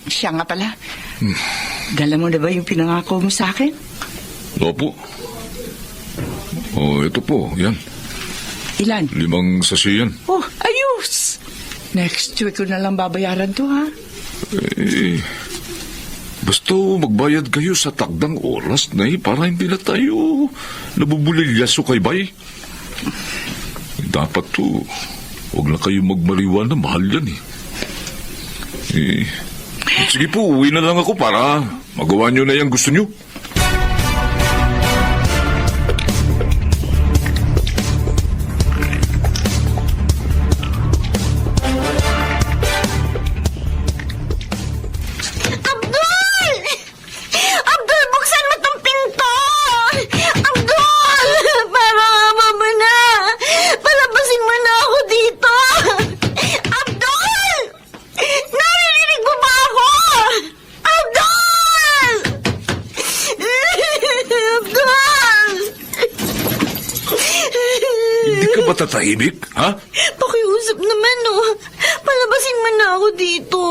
Siya nga pala. Dala mo na ba yung pinangako mo sa akin? Opo. Ito po, yan. Ilan? 5 sachet yan. Oh, ayos! Next week ko na lang babayaran to, ha? Basta magbayad kayo sa takdang oras na para hindi na tayo nabubulilyaso kay Bay. Dapat to, huwag na kayo magmariwan na mahal yan sige po, uwi na lang ako para magawa nyo na yung gusto nyo. Abdul, buksan mo tong pinto! Abdul! Para mama na! Palabasin mo na ako dito! Abdul! Naririnig mo ba ako? Abdul! Abdul! Hindi ka ba tatahimik, ha? Pakiusap naman, oh. Palabasin mo na ako dito.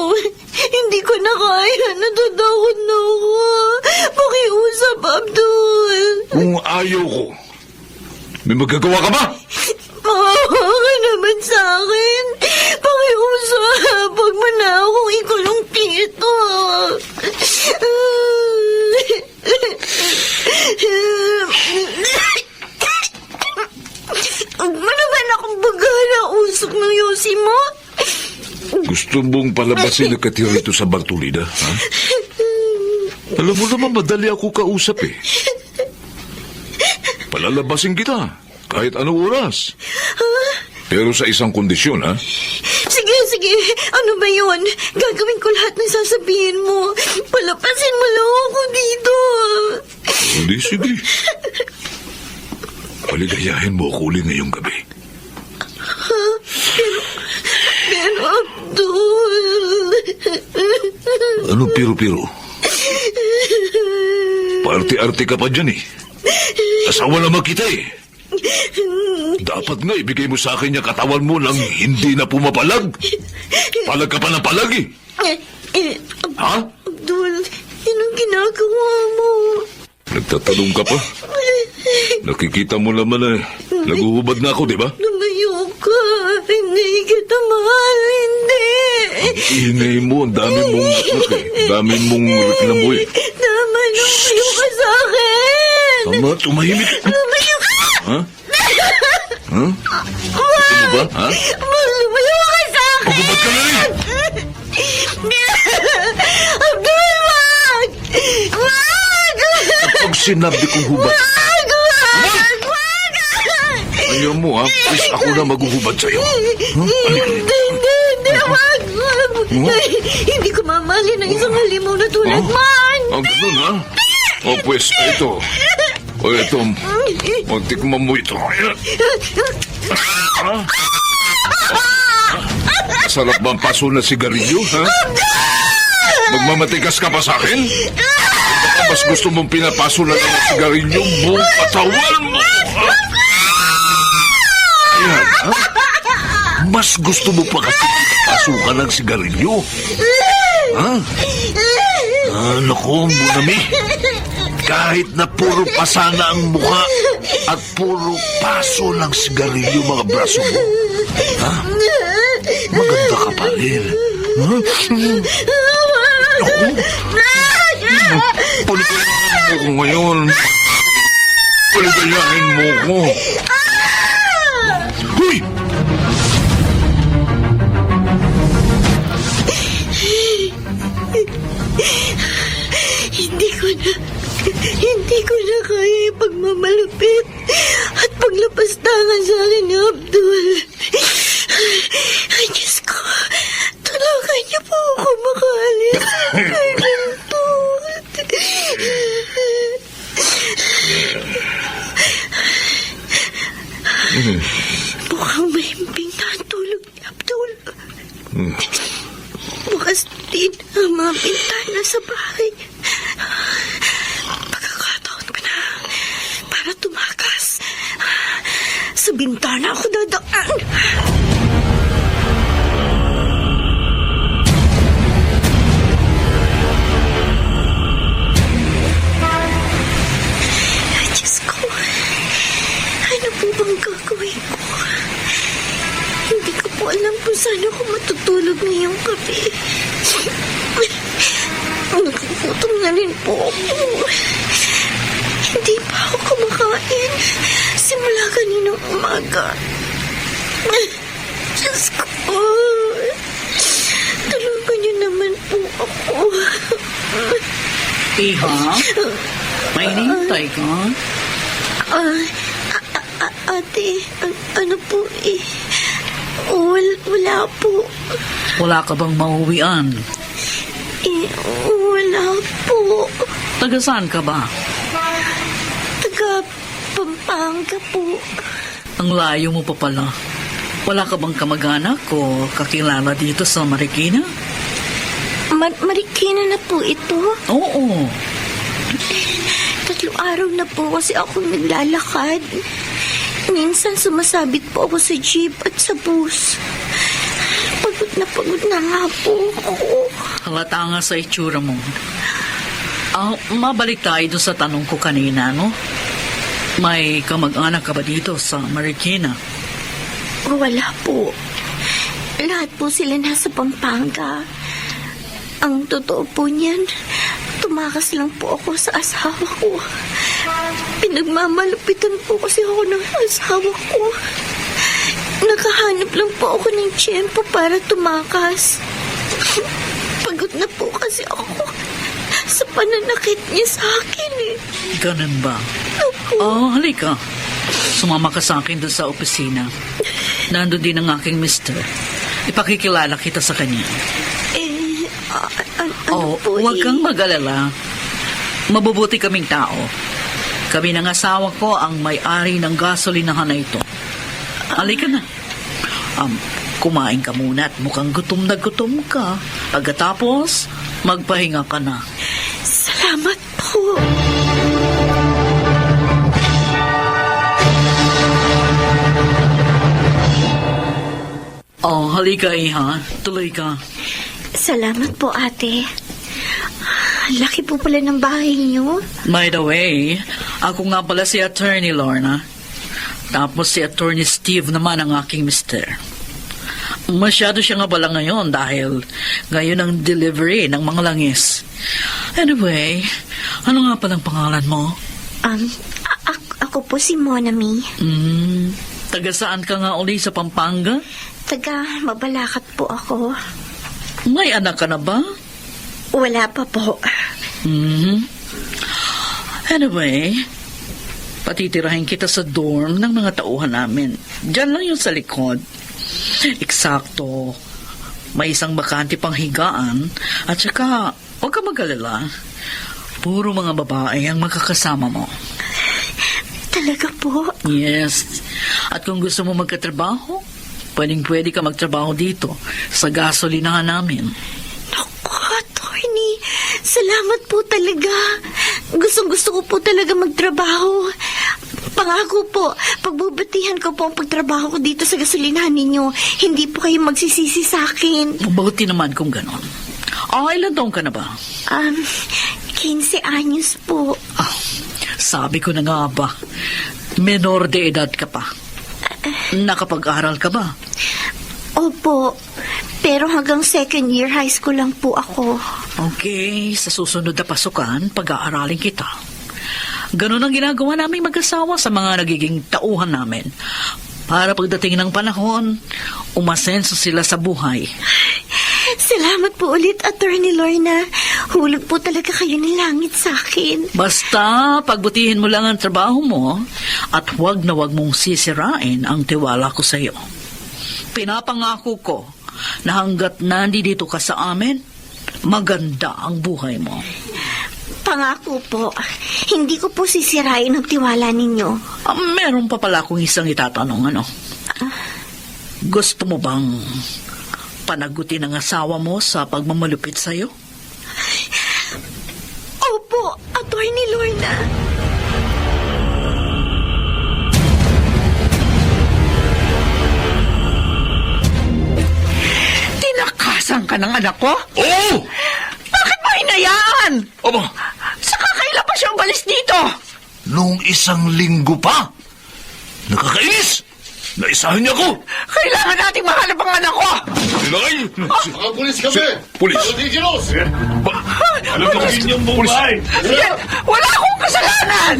Hindi ko na kaya. Natatakot na ako. Pakiusap, Abdul. Kung ayaw ko, may magagawa ka ba? Maawa ka naman sa akin. Pakiusap. Huwag mo na akong ikulong dito. Huwag mo naman akong bagala usok ng yosi mo. Gusto mong palabasin na katira ito sa Bartolida, ha? Alam mo naman, madali ako kausap Palalabasin kita, kahit anong oras. Pero sa isang kondisyon, ha? Sige. Ano ba yun? Gagawin ko lahat ng sasabihin mo. Palapasin mo lang ako dito. Hindi, sige. Paligayahin mo ako uli ngayong gabi. Pero Abdul... Ano piro-piro? Party-arty ka pa dyan Asawa naman kita Dapat nga ibigay mo sa akin yung katawan mo nang hindi na pumapalag. Palag ka pa ng palag Ha? Abdul, anong ginagawa mo? Nagtatanong ka pa? Nakikita mo naman naguhubad na ako, di ba? Lumayo ka. Hindi kita mahal. Hindi. Ingay mo, ang dami mong dami mong reklamo Tama, lumayo ka sa akin. Tama, tumahimik. Lumayo ka. Ha? Ha? Gusto mo ba? Ha? Lumayo ka sa akin. Pagubad ka na rin! sinabi kong hubad. Ayaw mo, ha? Please, ako na maghuhubad sa'yo. Hindi, wag. Hindi ko mamali ng isang halimaw na tulad man. Ang ganun, ha? O, pues, ito. O, ito. Magtikman mo ito. Ha? Masarap ba ang paso na sigarilyo, ha? Magmamatigas ka pa sa akin? Baka mas gusto mong pinapaso na lang ang sigarilyo buong katawan mo, ha? Ayan, ha? Mas gusto mo pa kasi pinapaso ka ng sigarilyo? Ha? Naku, Bunami. Kahit na puro pasana ang mukha at puro paso ng sigarilyo mga braso mo. Ha? Maganda ka pa rin. Ha? Naku. Paligayahin mo ko ngayon. Paligayahin mo ko. Huy! Hindi ko na kaya ipagmamalupit at paglapastangan sa akin ni Abdul. Ay, Diyos ko, tulungan niyo po ako makaalis kay Abdul. Mukhang mahimping na ang tulog ni Abdul. Bukas din ang mga bintana sa bahay. Pagkakataon ko na para tumakas. Sa bintana ako dadaan. Ay, Diyos ko. Ano po bang gagawin ko? Hindi ko po alam kung saan ako matutulog ngayong gabi. Nagugutom na rin po ako. Hindi pa ako kumakain simula kaninang umaga. Diyos ko. Tulungan niyo naman po ako. Iha? May hinihintay ka? Ate, ano po eh? Wala po. Wala ka bang mauwian? Wala po. Taga saan ka ba? Taga Pampanga po. Ang layo mo pa pala. Wala ka bang kamag-anak o kakilala dito sa Marikina? Marikina na po ito. Oo. 3 araw na po kasi ako naglalakad. Minsan sumasabit po ako sa jeep at sa bus. Pagod na nga po ako. Halata nga sa itsura mo. Mabalik tayo doon sa tanong ko kanina, no? May kamag-anak ka ba dito sa Marikina? Wala po. Lahat po sila nasa Pampanga. Ang totoo po niyan, tumakas lang po ako sa asawa ko. Pinagmamalupitan po kasi ako ng asawa ko. Nakahanap lang po ako ng tiyempo para tumakas. Pagod na po kasi ako sa pananakit niya sa akin eh. Ganun ba? Opo. Halika. Sumama ka sa akin doon sa opisina. Nandun din ang aking mister. Ipakikilala kita sa kanya. Ano po Huwag eh? kang mag-alala. Mabubuti kaming tao. Kami ng asawa ko ang may-ari ng gasolinahan na ito. Halika na. Kumain ka muna at mukhang gutom na gutom ka. Pagkatapos, magpahinga ka na. Salamat po. Halika Iha. Tuloy ka. Salamat po, ate. Laki po pala ng bahay niyo. By the way, ako nga pala si Attorney Lorna. Tapos si Attorney Steve naman ang aking mister. Masyado siya nga pala ngayon dahil ngayon ang delivery ng mga langis. Anyway, ano nga palang pangalan mo? Ako po si Monami. Taga saan ka nga uli sa Pampanga? Taga Mabalacat po ako. May anak ka na ba? Wala pa po. Anyway, patitirahin kita sa dorm ng mga tauhan namin. Diyan lang yun sa likod. Eksakto. May isang bakante pang higaan. At saka, huwag ka mag-alala. Puro mga babae ang makakasama mo. Talaga po? Yes. At kung gusto mo magkatrabaho, pwede ka magtrabaho dito sa gasolinahan namin. Naku, attorney. Salamat po talaga. Gustong-gusto ko po talaga magtrabaho. Pangako po, pagbubutihan ko po ang pagtrabaho ko dito sa gasolinahan ninyo. Hindi po kayo magsisisi sa akin. Mabuti naman kung ganon. Ilan taong ka na ba? 15 anyos po. Sabi ko na nga ba, menor de edad ka pa. Nakapag-aral ka ba? Opo, pero hanggang second year high school lang po ako. Okay, sa susunod na pasukan, pag-aaralin kita. Ganon ang ginagawa naming mag-asawa sa mga nagiging tauhan namin. Para pagdating ng panahon, umasenso sila sa buhay. Salamat po ulit, Attorney Lorna. Hulog po talaga kayo ng langit sa akin. Basta, pagbutihin mo lang ang trabaho mo at huwag na huwag mong sisirain ang tiwala ko sa iyo. Pinapangako ko na hanggat nandito ka sa amin, maganda ang buhay mo. Pangako po, hindi ko po sisirain ang tiwala ninyo. Meron pa pala akong isang itatanong, ano? Gusto mo bang panagutin ang asawa mo sa pagmamalupit sa iyo? Opo, Attorney Lorna. Tinakasan ka ng anak ko? Oo! Bakit mo hinayaan? Aba, Saka kailan pa siya umalis dito? nung isang linggo pa. Nakakainis! Naisahan niya ko! Kailangan nating mahanap ang anak ko! Sinay! Mga pulis kami! Pulis! Ridiculous! Alam mo kasi niyang buhay! Wala akong kasalanan!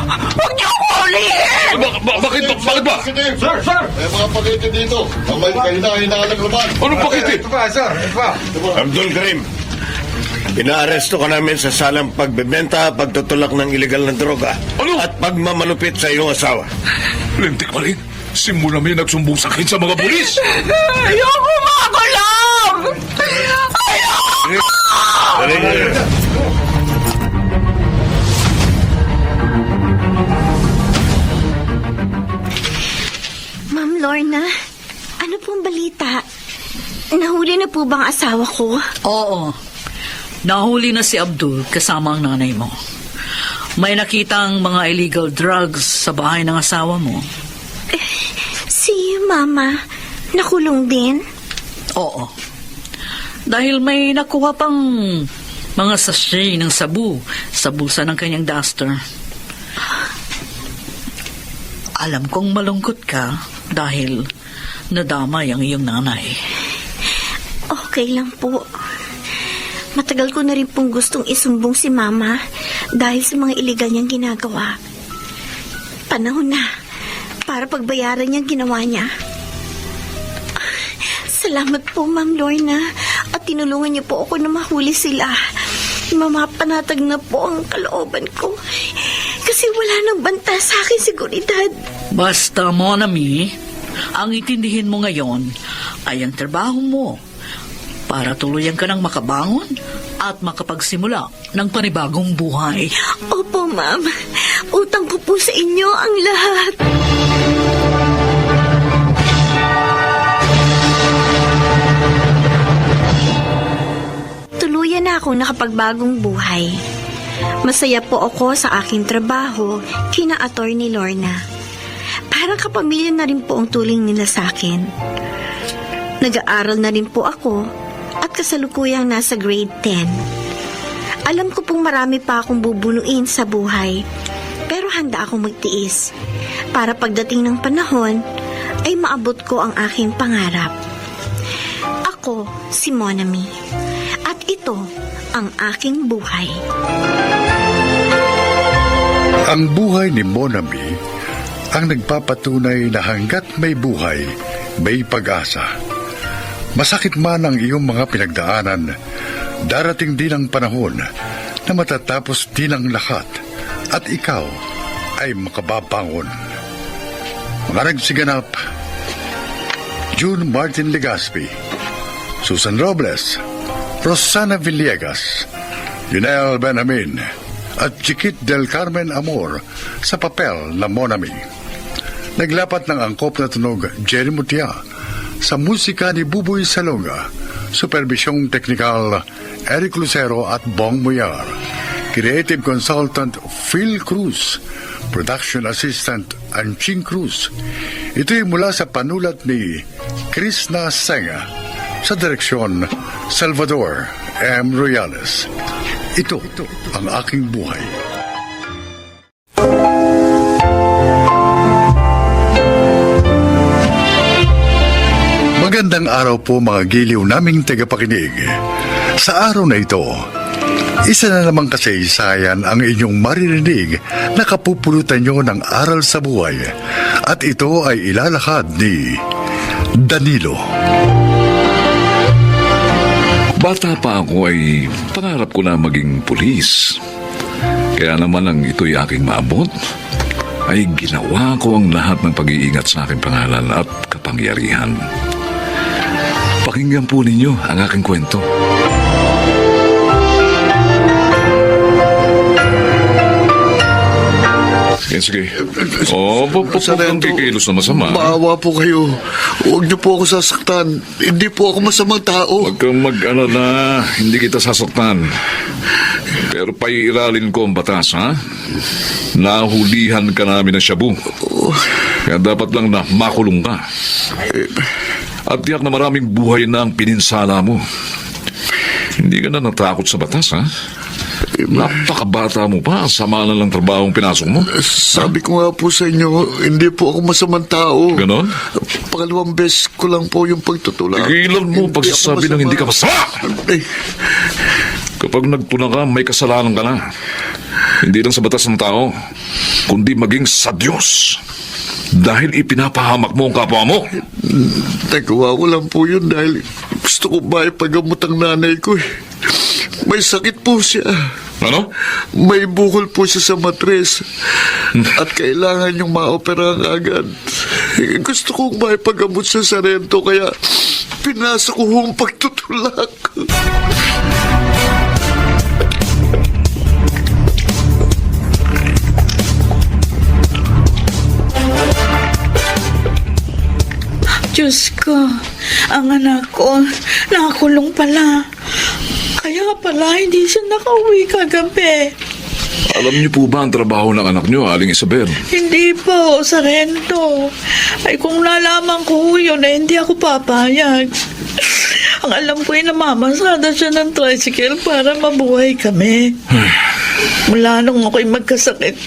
Huwag niyo akong hulihin! Bakit ba? Sir! Mga pakete dito. May kahina-hinalang laman. Anong pakiti? Abdul Karim, inaaresto ka namin sa salang pagbebenta, pagtutulak ng ilegal na droga Ano? at pagmamalupit sa iyong asawa. Lintik pa rin. Simula may nagsumbong sa akin sa mga pulis. Ayoko makakulong! Ma'am Lorna, ano pong balita? Nahuli na po bang asawa ko? Oo. Nahuli na si Abdul kasama ang nanay mo. May nakitang mga illegal drugs sa bahay ng asawa mo. Si Mama, nakulong din? Oo. Dahil may nakuha pang mga sachet ng sabu sa bulsa ng kanyang duster. Alam kong malungkot ka dahil nadamay ang iyong nanay. Okay lang po. Matagal ko na rin pong gustong isumbong si Mama dahil sa mga iligal niyang ginagawa. Panahon na para pagbayaran niyang ginawa niya. Salamat po, Ma'am Lorna, at tinulungan niyo po ako na mahuli sila. Mamapanatag na po ang kalooban ko kasi wala nang banta sa akin seguridad. Basta, Monami, ang itindihin mo ngayon ay ang trabaho mo para tuluyan ka ng makabangon at makapagsimula ng panibagong buhay. Opo, Ma'am. Utang ko po sa inyo ang lahat. Tuluyan na akong nakapagbagong buhay. Masaya po ako sa aking trabaho kina Attorney Lorna. Parang kapamilya na rin po ang tuling nila sa akin. Nag-aaral na rin po ako at kasalukuyang nasa grade 10. Alam ko pong marami pa akong bubunuin sa buhay, pero handa akong magtiis para pagdating ng panahon ay maabot ko ang aking pangarap. Ako si Monami at ito ang aking buhay. Ang buhay ni Monami ang nagpapatunay na hanggat may buhay, may pag-asa. Masakit man ang iyong mga pinagdaanan, darating din ang panahon na matatapos din ang lahat at ikaw ay makababangon. Mga nagsiganap, June Martin Legaspi, Susan Robles, Rosana Villegas, Yunel Benjamin, at Chiquit del Carmen Amor sa papel na Monami. Naglapat ng angkop na tunog Jerry Mutia sa musika ni Buboy Salonga, supervisyong teknikal Eric Lucero at Bong Muyar, creative consultant Phil Cruz, production assistant Anching Cruz. Ito'y mula sa panulat ni Krishna Senga, sa direksyon Salvador M. Royales. Ito ang aking buhay. Magandang araw po mga giliw naming tagapakinig. Sa araw na ito, isa na namang kasaysayan ang inyong maririnig na kapupulutan nyo ng aral sa buhay. At ito ay ilalahad ni Danilo. Bata pa ako ay pangarap ko na maging pulis. Kaya naman ang ito'y aking maabot, ay ginawa ko ang lahat ng pag-iingat sa aking pangalan at kapangyarihan. Pakinggan po ninyo ang aking kwento. Sige. Sarento, kikilos na masama. maawa po kayo. Huwag niyo po ako sasaktan. Hindi po ako masamang tao. Huwag kang mag-alala, hindi kita sasaktan. Pero paiiralin ko ang batas, ha? Nahulihan ka namin ng shabu. Kaya dapat lang na makulong ka. At tiyak na maraming buhay na ang pininsala mo. Hindi ka na natakot sa batas, ha? Napakabata mo pa, sama na lang trabahong pinasok mo. Sabi ko nga po sa inyo, hindi po ako masamang tao. Ganon? Pangalawang beses ko lang po yung pagtutulak. Tigilan mo Hindi pagsasabi ako ng hindi ka masama. masama. Eh, Kapag nagtuna ka, may kasalanan ka na. Hindi lang sa batas ng tao, kundi maging sa Diyos. Dahil ipinapahamak mo ang kapwa mo. nagawa ko lang po yun dahil gusto ko ba ipagamot ang nanay ko. May sakit po siya. Ano? May bukol po siya sa matres at kailangan yung maoperahan agad. Gusto kong maipagamot sa Sarento kaya pinasa ko ang pagtutulak. Diyos ko, ang anak ko, nakakulong pala. Kaya pala hindi siya nakauwi kagabi. Alam niyo po ba ang trabaho ng anak niyo, Aling Isabel? Hindi po, Sarento. Ay kung nalaman ko yun, ay hindi ako papayag. Ang alam ko ay namamasada siya ng tricycle para mabuhay kami. Mula nung ako'y magkasakit,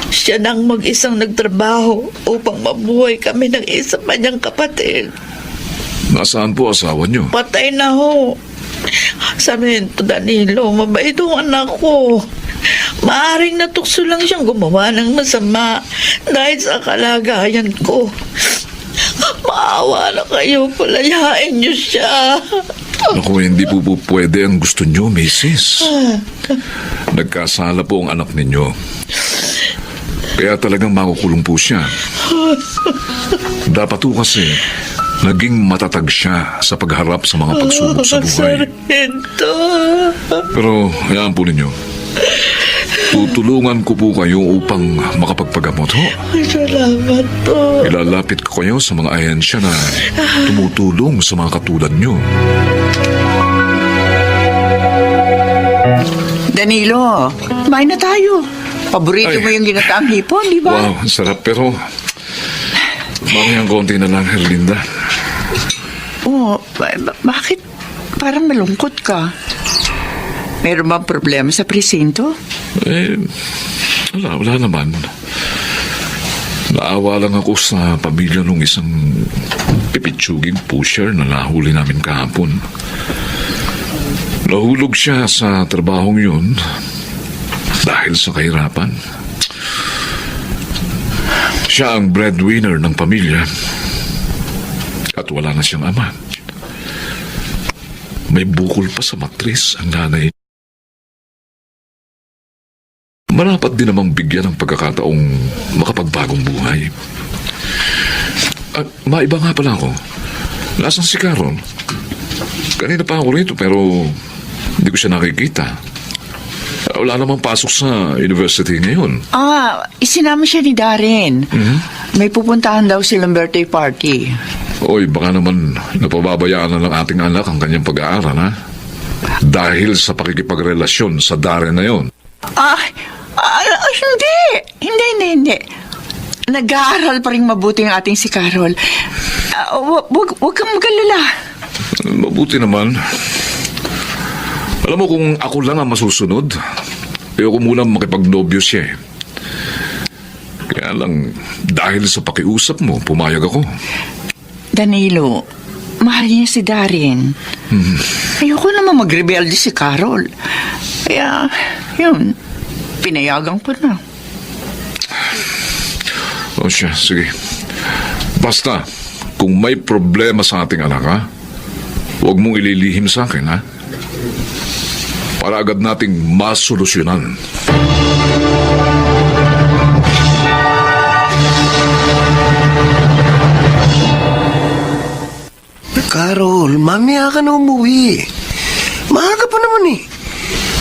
siya nang mag-isang nagtrabaho upang mabuhay kami ng isa pa niyang kapatid. Nasaan po asawa niyo? Patay na ho. Sarento Danilo, mabait ang anak ko. Maaring natukso lang siyang gumawa ng masama dahil sa kalagayan ko. Maawa na kayo, palayain niyo siya. Naku, hindi po pwede ang gusto niyo, Mrs. Nagkasala po ang anak ninyo. Kaya talagang makukulong po siya. Dapat po kasi naging matatag siya sa pagharap sa mga pagsubok sa buhay. Sarento. Pero hayaan po ninyo. Tutulungan ko po kayo upang makapagpagamot ho. Ay, salamat po. Ilalapit ko kayo sa mga ahensya na tumutulong sa mga katulad nyo. Danilo, kumain na tayo. Paborito Ay. mo yung ginataang hipon, di ba? Wow, ang sarap pero mamayang konti na lang, Herlinda. Oo, bakit parang malungkot ka? Meron bang problema sa presinto? Wala naman. Naawa lang ako sa pamilya nung isang pipitsuging pusher na nahuli namin kahapon. Nahulog siya sa trabahong yun dahil sa kahirapan. Siya ang breadwinner ng pamilya at wala na siyang ama. May bukol pa sa matris ang nanay. marapat din namang bigyan ng pagkakataong makapagbagong buhay. At maiba nga pala ako. Nasaan si Carol? Kanina pa ako rito pero hindi ko siya nakikita. Wala namang pasok sa university ngayon. Isinama siya ni Darren. May pupuntahan daw silang birthday party. Oy, baka naman napababayaan na ng ating anak ang kanyang pag-aaral, ha? Dahil sa pakikipagrelasyon sa Darren na yon. Hindi. Nag-aaral pa rin mabuti ang ating si Carol. Huwag kang magalala. Mabuti naman. Alam mo, kung ako lang ang masusunod, ayoko muna makipagnobyo siya. Kaya lang, dahil sa pakiusap mo, pumayag ako. Danilo, mahal niya si Darren. Ayoko naman magrebelde si Carol. Kaya, yun, pinayagan ko na. O siya, sige. Basta, kung may problema sa ating anak, ha? Huwag mong ililihim sa akin, ha? Para agad nating masolusyonan. Carol, mamaya ka na umuwi. Maaga pa naman eh.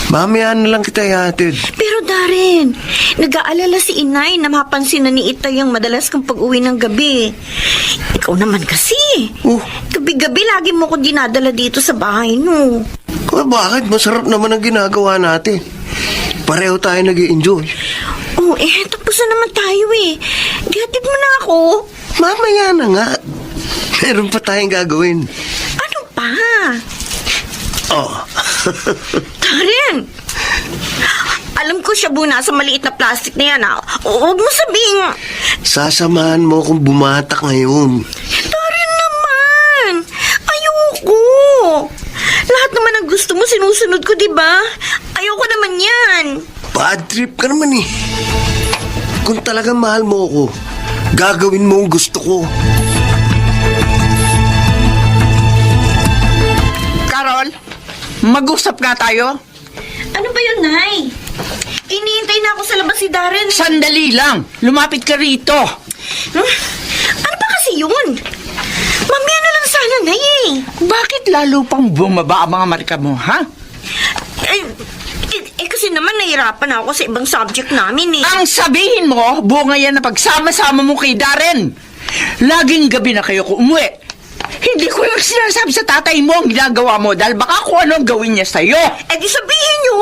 Mamaya na lang kita ihatid. Pero Darren, nag-aalala si Inay na mapansin na ni Itay ang madalas kang pag-uwi ng gabi. Ikaw naman kasi. Gabi-gabi lagi mo ko dinadala dito sa bahay no. Bakit? Masarap naman ang ginagawa natin. Pareho tayo nag-i-enjoy. Tapos na naman tayo eh. Dihatid mo na ako. Mamaya na nga. Meron pa tayong gagawin. Ano pa? Oh. Darren! Alam ko siya buna sa maliit na plastic na yan, ha? Huwag mo sabihin. Sasamahan mo akong bumatak ngayon. Darren naman! Ayoko! Lahat naman ang gusto mo, sinusunod ko, di ba? Ayoko naman yan. Bad trip ka naman eh. Kung talagang mahal mo ako, gagawin mo ang gusto ko. Carol, mag-usap nga tayo. Ano ba yun, Nay? Iniintay na ako sa labas si Darren. Sandali lang. Lumapit ka rito. Ano ba kasi yun? Mamaya na lang sana, Nay eh. Bakit lalo pang bumaba ang mga marka mo, ha? Kasi naman nahirapan ako sa ibang subject namin eh. Ang sabihin mo, bunga yan na pagsama-sama mo kay Darren. Laging gabi na kayo ko umuwi. Hindi ko lang sinasabi sa tatay mo ang ginagawa mo dahil baka kung ano ang gawin niya sa'yo. Di sabihin nyo.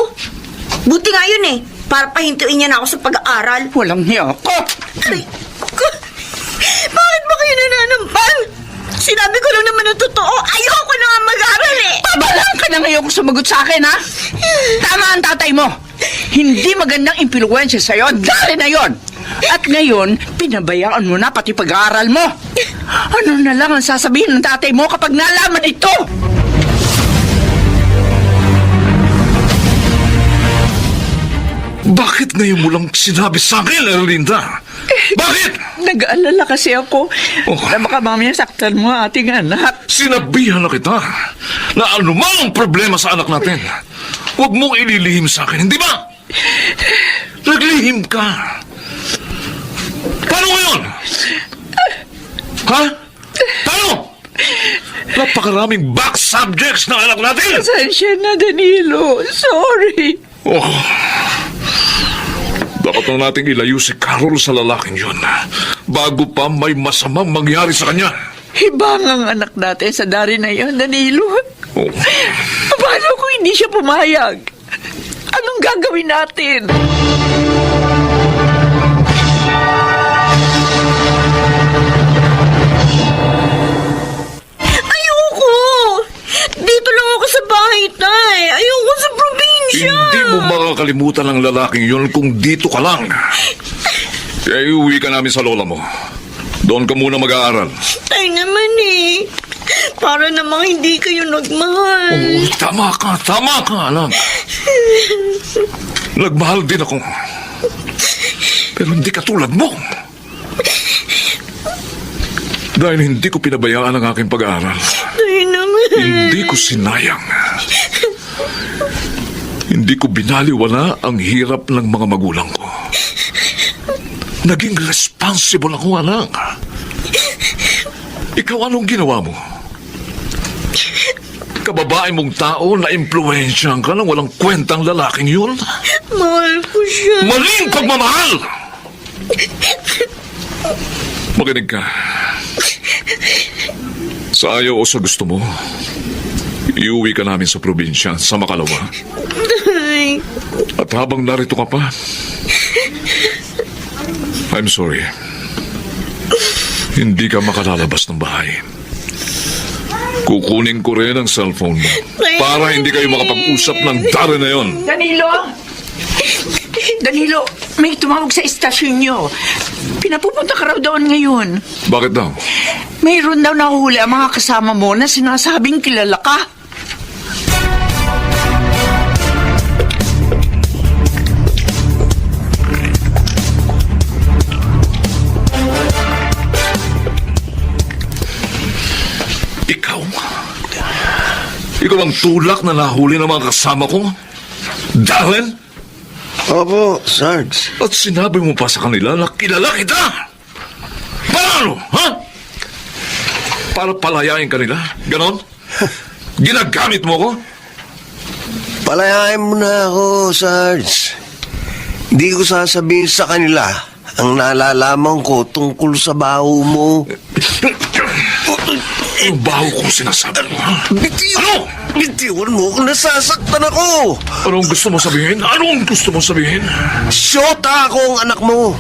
Buti nga yun eh. Para pahintuin niya na ako sa pag-aaral. Walang niya ako. Bakit ba kayo nananampal? Sinabi ko lang naman ang totoo. Ayoko na nga mag-aaral eh. Pabalang ka na ngayon kung sumagot sa akin, ha? Tama ang tatay mo. Hindi magandang impluwensya sa'yo dahil na yon. At ngayon, pinabayaan mo na pati pag-aaral mo. Ano na lang ang sasabihin ng tatay mo kapag nalaman ito? Bakit ngayon mo lang sinabi sa akin, Erlinda? Bakit? Nag-aalala kasi ako na baka mamaya saktan mo ang ating anak. Sinabihan na kita na anumang ang problema sa anak natin, huwag mong ililihim sa akin, hindi ba? Naglihim ka. Paano ngayon? Ha? Paano? Napakaraming back subjects ng anak natin. Pasensya na, Danilo. Sorry. Dapat na nating ilayo si Carol sa lalaking yun bago pa may masamang mangyari sa kanya. Hibang ang anak natin sa dari na yun, Danilo. Paano kung hindi siya pumayag? Anong gagawin natin? Ayoko! Dito lang ako sa bahay, Tay. Ayoko sa probinsya. Hindi mo makakalimutan ang lalaking yun kung dito ka lang. Kaya iuwi ka namin sa lola mo. Doon ka muna mag-aaral. Tay naman eh. Para namang hindi kayo nagmahal. Tama ka, anak. Nagmahal din ako. Pero hindi katulad mo. Dahil hindi ko pinabayaan ang aking pag-aaral. Tay naman. Hindi ko sinayang. Hindi ko binaliwala ang hirap ng mga magulang ko. Naging responsible ako, anak. Ikaw, anong ginawa mo? Kababae mong tao na impluwensyahan ka ng walang kwentang lalaking yun? Mahal ko siya. Maling pagmamahal! Makinig ka. Sa ayaw o sa gusto mo, iuwi ka namin sa probinsya sa Makalawa. Tay. At habang narito ka pa, I'm sorry. Hindi ka makalalabas ng bahay. Kukunin ko rin ang cellphone mo para hindi kayo makapag-usap ng dare na yon. Danilo! Danilo, may tumawag sa istasyon nyo. Pinapupunta ka raw doon ngayon. Bakit daw? Mayroon daw nahuli ang mga kasama mo na sinasabing kilala ka. Ikaw? Ikaw ang tulak na nahuli ng mga kasama ko? Darren? Opo, Sarge. At sinabi mo pa sa kanila na kilala kita? Paano? Ha? Para palayain kanila? Ganon? Ginagamit mo ko? Palayain mo na ako, Sarge. Hindi ko sasabihin sa kanila ang nalalaman ko tungkol sa baho mo. Ang baho kong sinasabi mo, ha? Ano? Bitiwan mo kung nasasaktan ako. Anong gusto mo sabihin? Anong gusto mo sabihin? Syota ako ang anak mo.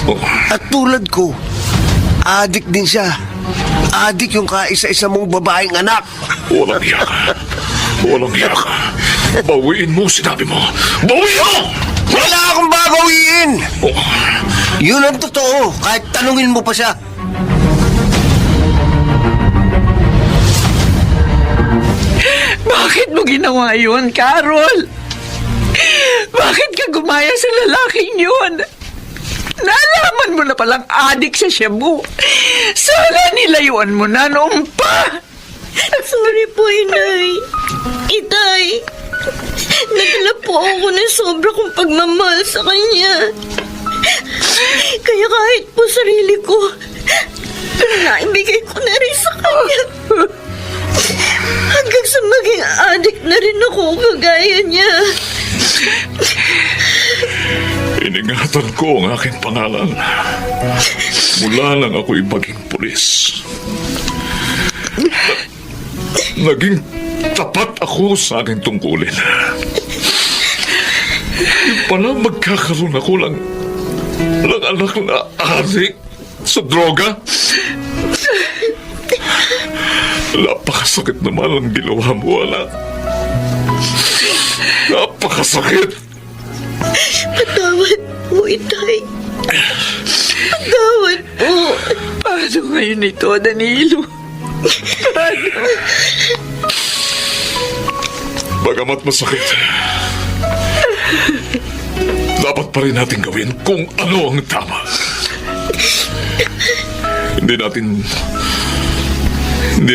Oh, At tulad ko, adik din siya. Adik yung kaisa-isa mong babaeng anak. walang hiya ka. Walang hiya ka. Bawiin mo, sinabi mo. Bawiin mo! Wala akong babawiin. Oh, Yun ang totoo, kahit tanungin mo pa siya. Bakit mo ginawa yun, Carol? Bakit ka gumaya sa lalaking yun? Nalaman mo na palang adik sa Cebu. Sana nilayuan mo na noon pa. Sorry po, Inay. Itay. Nadala po ako ng sobra kong pagmamahal sa kanya. Kaya kahit po sarili ko, naibigay ko na rin sa kanya. Hanggang sa maging addict na rin ako kagaya niya. iningatan ko ang aking pangalan. Mula lang ako'y maging pulis. Naging tapat ako sa aking tungkulin. Yung pala magkakaroon ako ng anak na adik sa droga. Napakasakit naman ang ginawa mo, anak. Napakasakit. Patawad po, Itay. Patawad po. Paano ngayon ito, Danilo? Paano? Bagamat masakit, dapat pa rin natin gawin kung ano ang tama. Hindi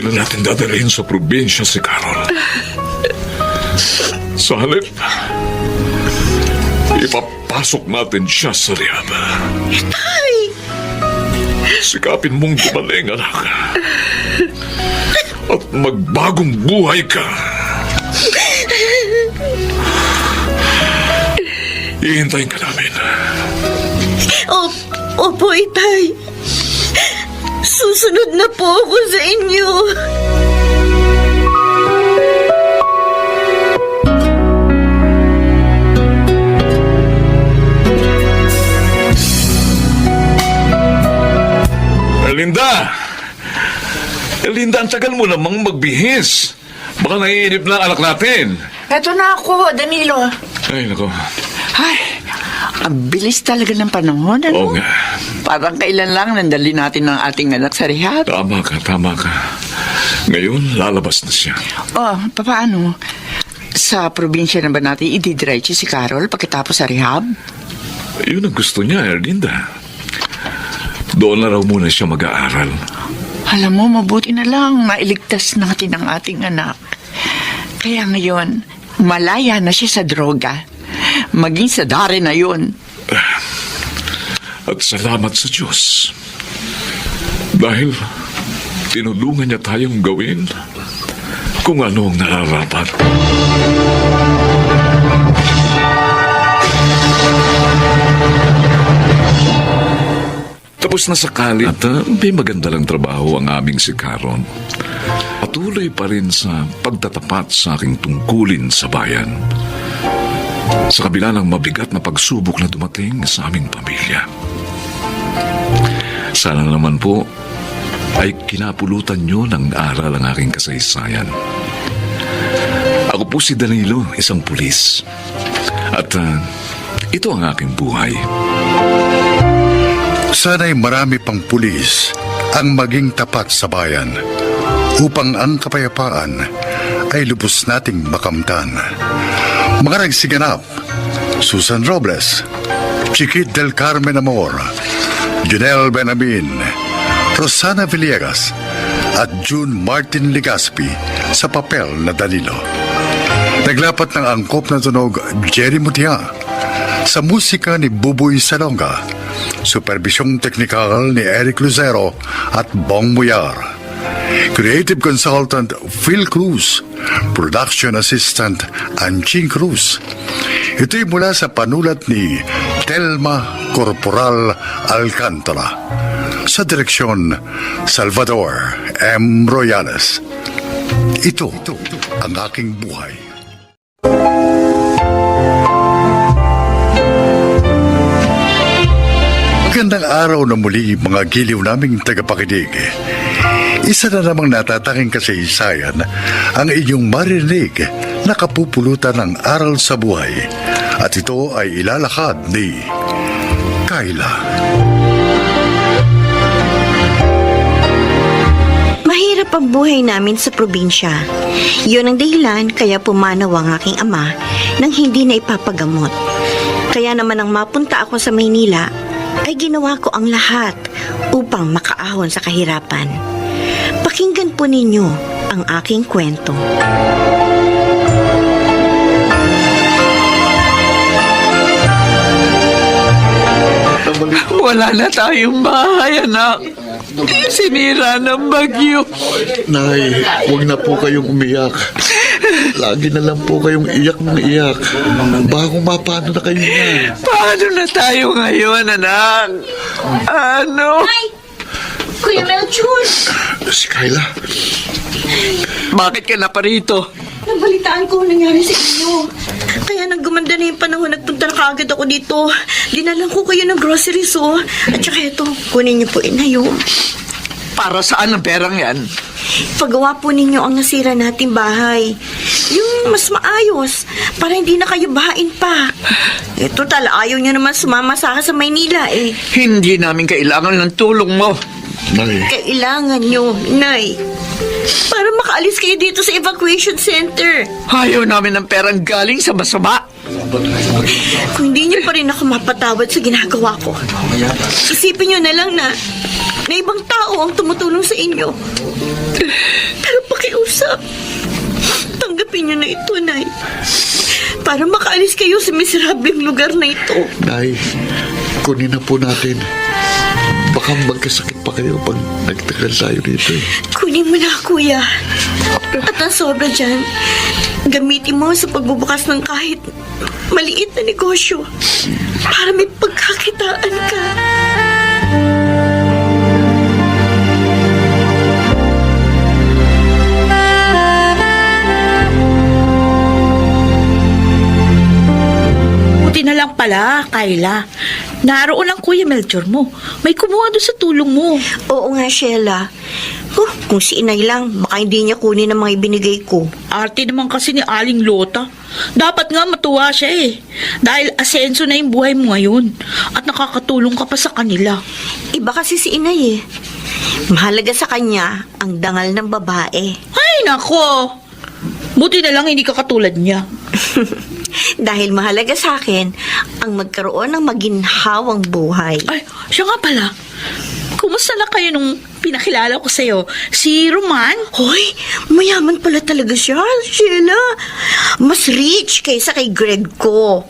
na natin dadalhin sa probinsya si Carol. Sa halip, ipapasok natin siya sa rehab. Itay! Sikapin mong gumaling, anak. At magbagong buhay ka. Ihintayin ka namin. Opo, Itay. Susunod na po ako sa inyo. Linda, ang tagal mo namang magbihis. Baka naiinip na ang anak natin. Eto na ako, Danilo. Ay, nako. Ay, ang bilis talaga ng panahon, ano? Oo nga. Parang kailan lang nandali natin ang ating anak sa rehab. Tama ka. Ngayon, lalabas na siya. Oh, paano? Sa probinsya na ba natin ididiretso si Carol pagkatapos sa rehab? Yun ang gusto niya, Erlinda. Doon na raw muna siya mag-aaral. Alam mo, mabuti na lang mailigtas natin ang ating anak. Kaya ngayon, Malaya na siya sa droga. Maging sa Darren na yun. At salamat sa Diyos. Dahil tinulungan niya tayong gawin kung ano ang nararapat. Tapos na sa college at may maganda lang trabaho ang aming si Caron. Patuloy pa rin sa pagtatapat sa aking tungkulin sa bayan. Sa kabila ng mabigat na pagsubok na dumating sa aming pamilya. Sana naman po ay kinapulutan nyo ng aral ang aking kasaysayan. Ako po si Danilo, isang pulis. At ito ang aking buhay. Sana'y marami pang pulis ang maging tapat sa bayan upang ang kapayapaan ay lubos nating makamtan. Mga nagsiganap, Susan Robles, Chiquit del Carmen Amor, Junel Benamin, Rosana Villegas, at June Martin Legaspi sa papel na Danilo. Naglapat ng angkop na tunog Jerry Mutia, sa musika ni Buboy Salonga, supervisyong teknikal ni Eric Lucero at Bong Muyar, creative consultant Phil Cruz, production assistant Anching Cruz. Ito'y mula sa panulat ni Telma Corporal Alcantara, sa direksyon Salvador M. Royales. Ito ang aking buhay. Magandang araw na muli, mga giliw naming tagapakinig. Isa na namang natatanging kasaysayan ang inyong marinig na kapupulutan ng aral sa buhay. At ito ay ilalakad ni Kayla. Mahirap ang buhay namin sa probinsya. Yun ang dahilan kaya pumanaw ang aking ama nang hindi na ipapagamot. Kaya naman nang mapunta ako sa Maynila, ay ginawa ko ang lahat upang makaahon sa kahirapan. Pakinggan po ninyo ang aking kwento. Wala na tayong bahay, anak. Sinira ng bagyo. Nay, huwag na po kayong umiyak. Lagi na lang po kayong iyak ng iyak. Bago mapano na kayo na. Paano na tayo ngayon, anak? Ano? Kuya Melchor! Si Kayla, Bakit ka na pa rito? Nabalitaan ko ang nangyari sa inyo. Kaya nang gumanda na yung panahon, nagpunta na kaagad ako dito. Dinalang ko kayo ng groceries, oh. At saka ito, kunin niyo po inayo. Para saan ang perang yan? Paggawa po ninyo ang nasira nating bahay. Yung mas maayos, para hindi na kayo bahain pa. Ito tala, ayaw nyo naman sumama sa akin sa Maynila, eh. Hindi namin kailangan ng tulong mo. Nay, Kailangan nyo, Nay. Para makaalis kayo dito sa evacuation center. Ayaw namin ng perang galing sa masama. Kung hindi niyo pa rin ako mapatawad sa ginagawa ko, isipin niyo na lang na ibang tao ang tumutulong sa inyo. Pero pakiusap, tanggapin niyo na ito, Nay. Para makaalis kayo sa miserableng lugar na ito. Nay, kunin na po natin. Baka magkasakit pa kayo pag nagtagal tayo dito. Kunin mo na, Kuya. At ang sobra dyan, gamitin mo sa pagbubukas ng kahit maliit na negosyo para may pagkakitaan ka. Buti na lang pala, Kayla. Naroon ang Kuya Melchor mo. May kumuha doon sa tulong mo. Oo nga, Sheila. Kung si Inay lang, baka hindi niya kunin ang mga ibinigay ko. Arte naman kasi ni Aling Lota. Dapat nga matuwa siya eh. Dahil asenso na yung buhay mo ngayon. At nakakatulong ka pa sa kanila. Iba kasi si Inay eh. Mahalaga sa kanya ang dangal ng babae. Ay, nako. Buti na lang hindi ka katulad niya. Dahil mahalaga sa akin ang magkaroon ng maginhawang buhay. Ay, siya nga pala. kumusta na kayo nung pinakilala ko sa'yo? Si Roman? Hoy, mayaman pala talaga siya, Sheila. Mas rich kaysa kay Greg ko.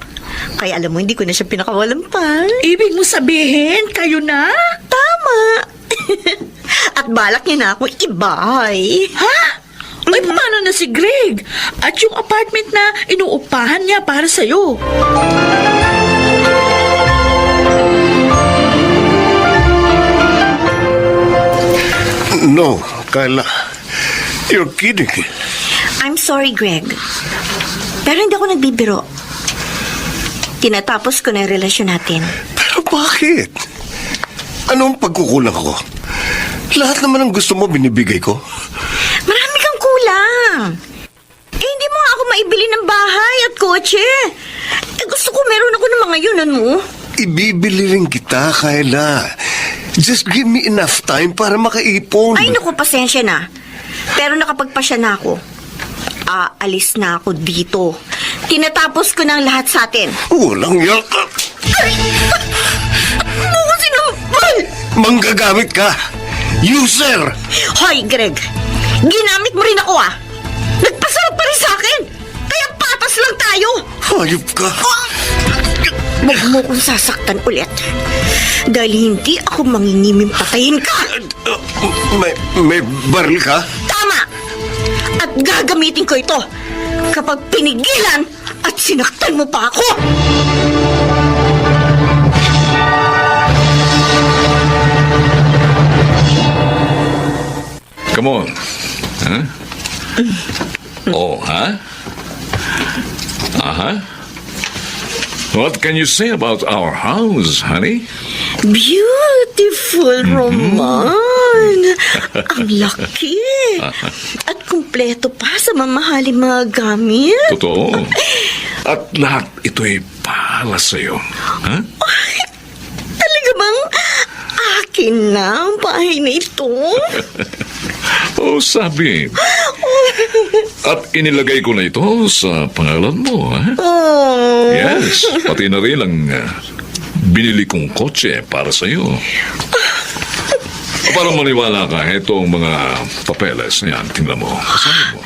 Kaya alam mo, hindi ko na siya pinakawalampal. Ibig mo sabihin, kayo na? Tama. At balak niya na ako ibahay. Ha? Ay, paano na si Greg? At yung apartment na inuupahan niya para sa'yo? No, Carla. You're kidding. I'm sorry, Greg. Pero hindi ako nagbibiro. Tinatapos ko na yung relasyon natin. Pero bakit? Anong pagkukulang ko? Lahat naman ng gusto mo binibigay ko. Marami kang kulang. Hindi mo nga ako maibili ng bahay at kotse. Gusto ko meron ako ng mga yun, ano? Ibibili rin kita, Carla. Just give me enough time para makaipon. Ay, naku, pasensya na. Pero nakapagpasya na ako. Aalis na ako dito. Tinatapos ko na ang lahat sa atin. Walang yaka. Ano ko sinampal? Manggagamit ka. User! Hoy, Greg. Ginamit mo rin ako, ah. Nagpasarap pa rin sa akin. Kaya patas lang tayo. Hayop ka. Huwag mo kong sasaktan ulit. Dahil hindi ako mangingimim patayin ka. May baril ka? Tama! At gagamitin ko ito kapag pinigilan at sinaktan mo pa ako. Come on. Huh? Oh, huh? Uh-huh. What can you say about our house, honey? Beautiful, Roman. Ang laki. At kumpleto pa sa mamahaling mga gamit. Totoo. At lahat ito'y para sa'yo. Huh? Talaga bang akin na ang bahay na ito? Oh, sabi. At inilagay ko na ito sa pangalan mo, ha? Oh. Yes, pati na rin ang binili kong kotse para sa'yo. Para maniwala ka, itong mga papeles na yan, tingnan mo. Basahin mo.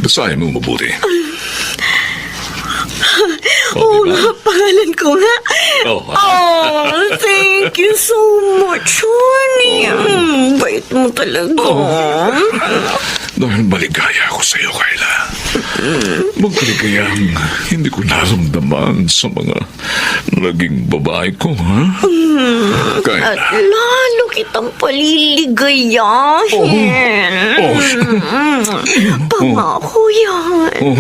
Basahin mo mabuti. Oh, diba? pangalan ko nga. Oh. Oh, thank you so much, honey. Bait mo talaga. Dahil maligaya ako sa iyo, Kayla. Magkaligayang hindi ko naramdaman sa mga naging babae ko, ha? At Kayla. lalo kitang paliligayahin. Oh. Pangako yan. Oh.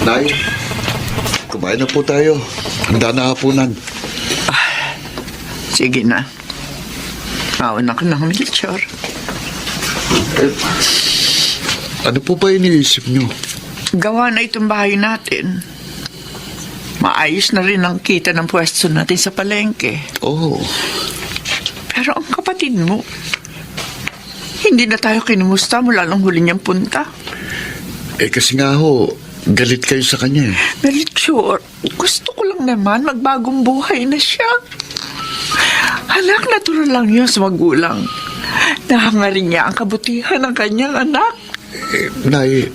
Nay, kumain na po tayo. Handa na hapunan. Sige na. Mauna ka ng Melchor. Ano po ba iniisip nyo? Gawa na itong bahay natin. Maayos na rin ang kita ng pwesto natin sa palengke. Oh, Pero ang kapatid mo, hindi na tayo kinumusta mula nung huli niyang punta. kasi nga ho, galit kayo sa kanya eh. Melchor, gusto ko lang naman magbagong buhay na siya. Anak, natural lang yun sa magulang. Nahangarin niya ang kabutihan ng kanyang anak. Nay,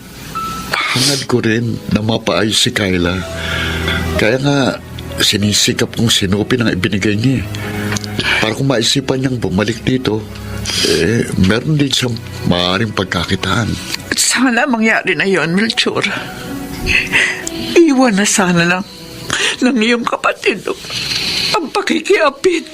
hangad ko rin na mapaayos si Kayla. Kaya nga, sinisikap kong sinupin ang ibinigay niya. Para kung maisipan niyang bumalik dito, meron din siyang maaaring pagkakitaan. Sana mangyari na yon, Melchor. Iwan na sana lang ng iyong kapatid ang pakikiapit.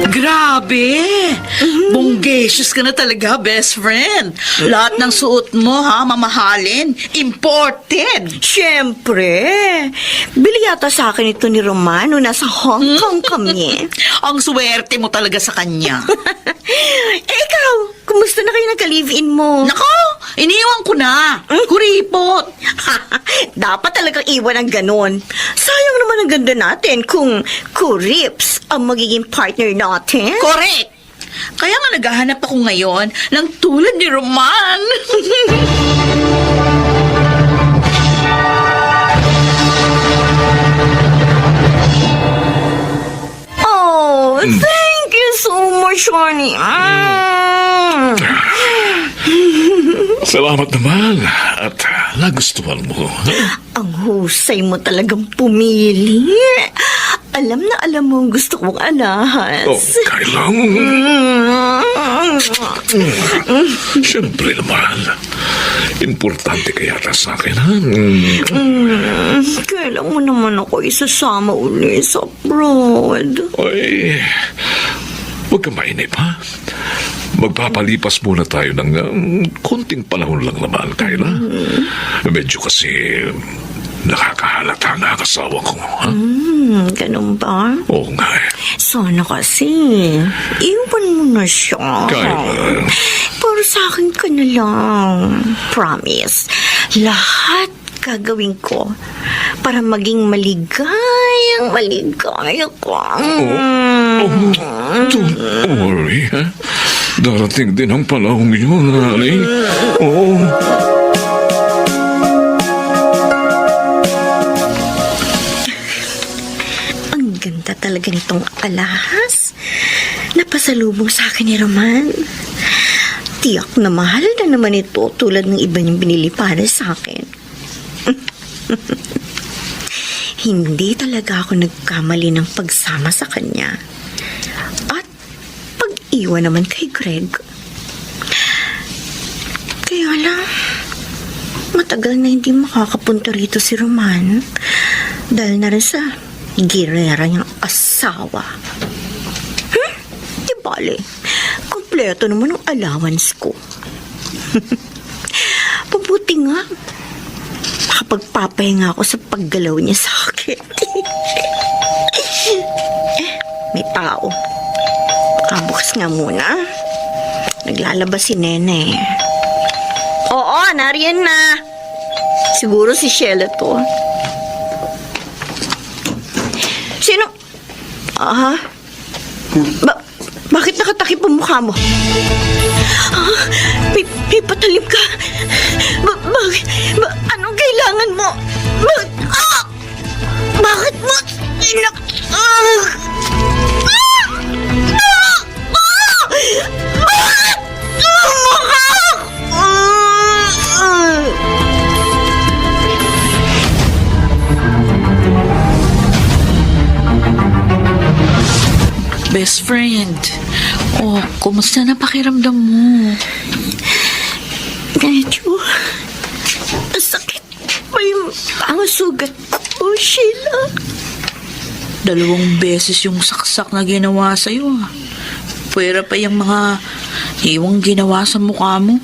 Grabe! Bongge Precious ka na talaga, best friend. Lahat ng suot mo, mamahalin. Imported. Siyempre. Bili yata sa akin ito ni Romano. Nasa Hong Kong kami. Ang swerte mo talaga sa kanya. Ikaw, kumusta na kayo nagka-live-in mo? Nako, iniwan ko na. Kuripot. Dapat talagang iwan ang ganon. Sayang naman ang ganda natin kung kurips ang magiging partner natin. Correct. Kaya nga naghahanap ako ngayon ng tulad ni Roman. Oh, thank you so much, honey. Salamat naman at nagustuhan mo. Ang husay mo talagang pumili. Alam na alam mo ang gusto kong alahas. Oh, kailang. Siyempre naman. Importante kaya sa akin, ha? Kailan mo naman ako isasama uli sa abroad? Ay, huwag ka mainip, ha? Magpapalipas muna tayo ng konting panahon lang naman, Kayla. Medyo kasi nakakahalata na ang asawa ko, ha? Ganun ba? Oo nga eh. Sana kasi. Iwan mo na siya. Kayla. Pero sa akin ka na lang. Promise. Lahat gagawin ko para maging maligayang maligaya ka. Don't worry, ha? Darating din ang panahon yun, honey. Oo. Ang ganda talaga nitong alahas. Napasalubong sa akin ni Roman. Tiyak na mahal na naman ito tulad ng iba niyang binili para sa akin. Hindi talaga ako nagkamali ng pagsama sa kanya. At pag-iwan naman kay Greg. Kaya lang, matagal na hindi makakapunta rito si Roman dahil na rin sa girera niyang asawa. Di bale, kompleto naman ang allowance ko. Pabuti nga, makapagpapahinga ako sa paggalaw niya sa akin. May tao. Kabukas nga muna. Naglalabas si Nene. Oo, nariyan na. Siguro si Sheila to. Sino? Bakit nakatakip ang mukha mo? May patalim ka. Bakit? Anong kailangan mo? Bakit mo? Bakit? Mukha! Best friend. Oh, kumusta na pakiramdam mo? Medyo sakit pa yung ang sugat ko, Sheila. 2 beses yung saksak na ginawa sa'yo. Pwera pa yung mga iwang ginawa sa mukha mo.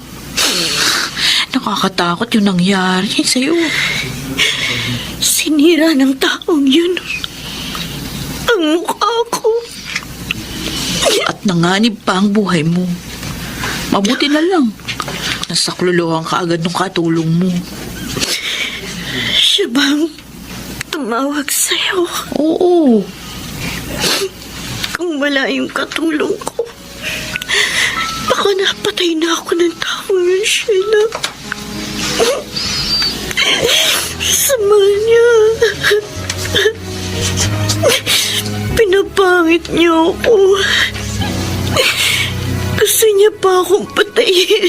Nakakatakot yung nangyari sa'yo. Sinira ng taong yun ang mukha ko. At nanganib pa ang buhay mo. Mabuti na lang. Nasakluluhan ka agad ng katulong mo. Siya bang tumawag sa'yo? Oo. Kung wala yung katulong ko, baka napatay na ako ng taong yun, Sheila. Sama niya. Pinapangit niyo ako. Gusto niya pa akong patayin.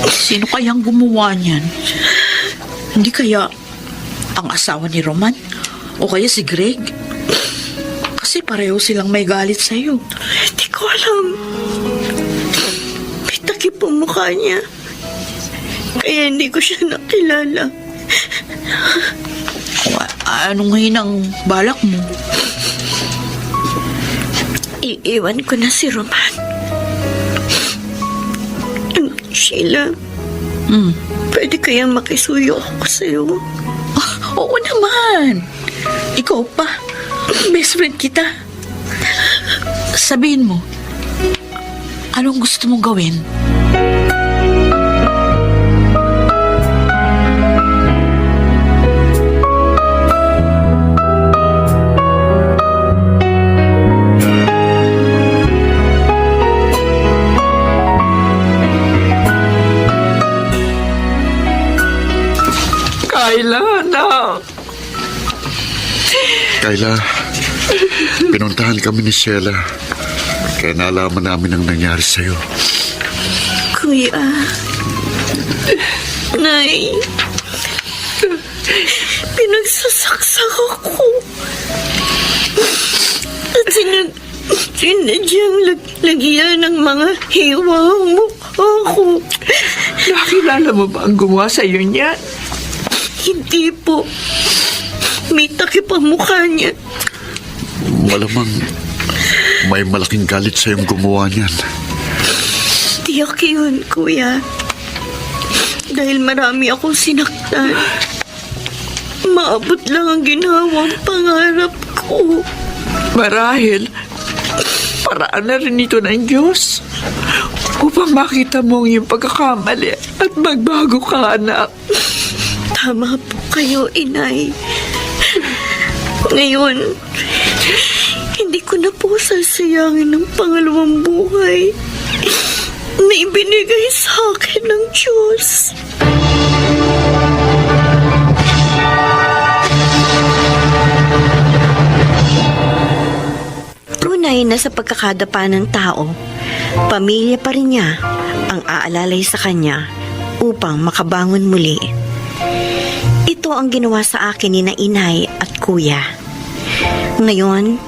Sino kayang gumawa niyan? Hindi kaya ang asawa ni Roman? O kaya si Greg? Kasi pareho silang may galit sa'yo. Hindi ko alam. May takip ang mukha niya. Kaya hindi ko siya nakilala. Anong ngayon ang balak mo? Iiwan ko na si Roman. Sheila, pwede kayang makisuyo ako sa'yo? Oo naman. Ikaw pa. Best friend kita. Sabihin mo, anong gusto mong gawin? Kayla, anak. Kayla, pinuntahan kami ni Sheila. Kaya nalaman namin ang nangyari sa'yo. Kuya, Nay, pinagsasaksak ako. At sinadyang lagyan ng mga hiwa ang mukha ko. Nakilala mo ba ang gumawa sa'yo niyan? Hindi po. May takip ang mukha niya. Malamang may malaking galit sa'yong gumawa niyan. Tiyak yun, Kuya. Dahil marami akong sinaktan. Maabot lang ang ginawang pangarap ko. Marahil, paraan na rin ito ng Diyos upang makita mo ang iyong pagkakamali at magbago ka, anak. Tama po kayo, Inay. Ngayon, hindi ko na po sasayangin ng pangalawang buhay na ibinigay sa akin ng Diyos. Tunay na sa pagkakadapa ng tao, pamilya pa rin niya ang aalalay sa kanya upang makabangon muli. Ito ang ginawa sa akin ni na inay at kuya. Ngayon,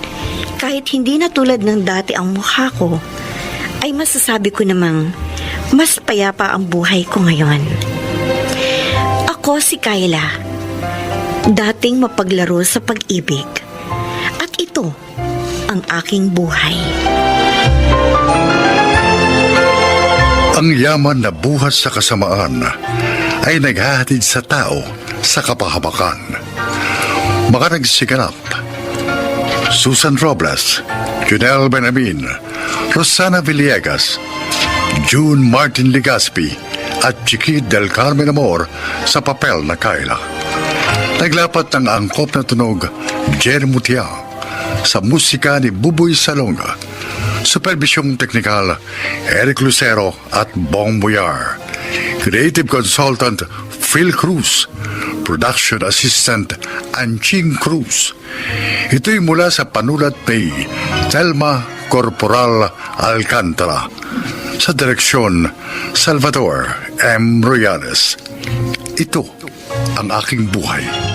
kahit hindi na tulad ng dati ang mukha ko, ay masasabi ko namang mas payapa ang buhay ko ngayon. Ako si Kayla, dating mapaglaro sa pag-ibig. At ito ang aking buhay. Ang yaman na buhat sa kasamaan ay naghahatid sa tao sa kapahamakan. Mga nagsiganap: Susan Robles, Junel Benamin, Rosana Villegas, June Martin Legaspi at Chiquit del Carmen Amor sa papel na Kayla. Naglapat ng angkop na tunog Jerry Mutia, sa musika ni Buboy Salonga, supervisyong teknikal Eric Lucero at Bong Boyar, creative consultant Phil Cruz, production assistant Anching Cruz. Ito'y mula sa panulat ni Telma Corporal Alcantara, sa direksyon Salvador M. Royales. Ito ang aking buhay.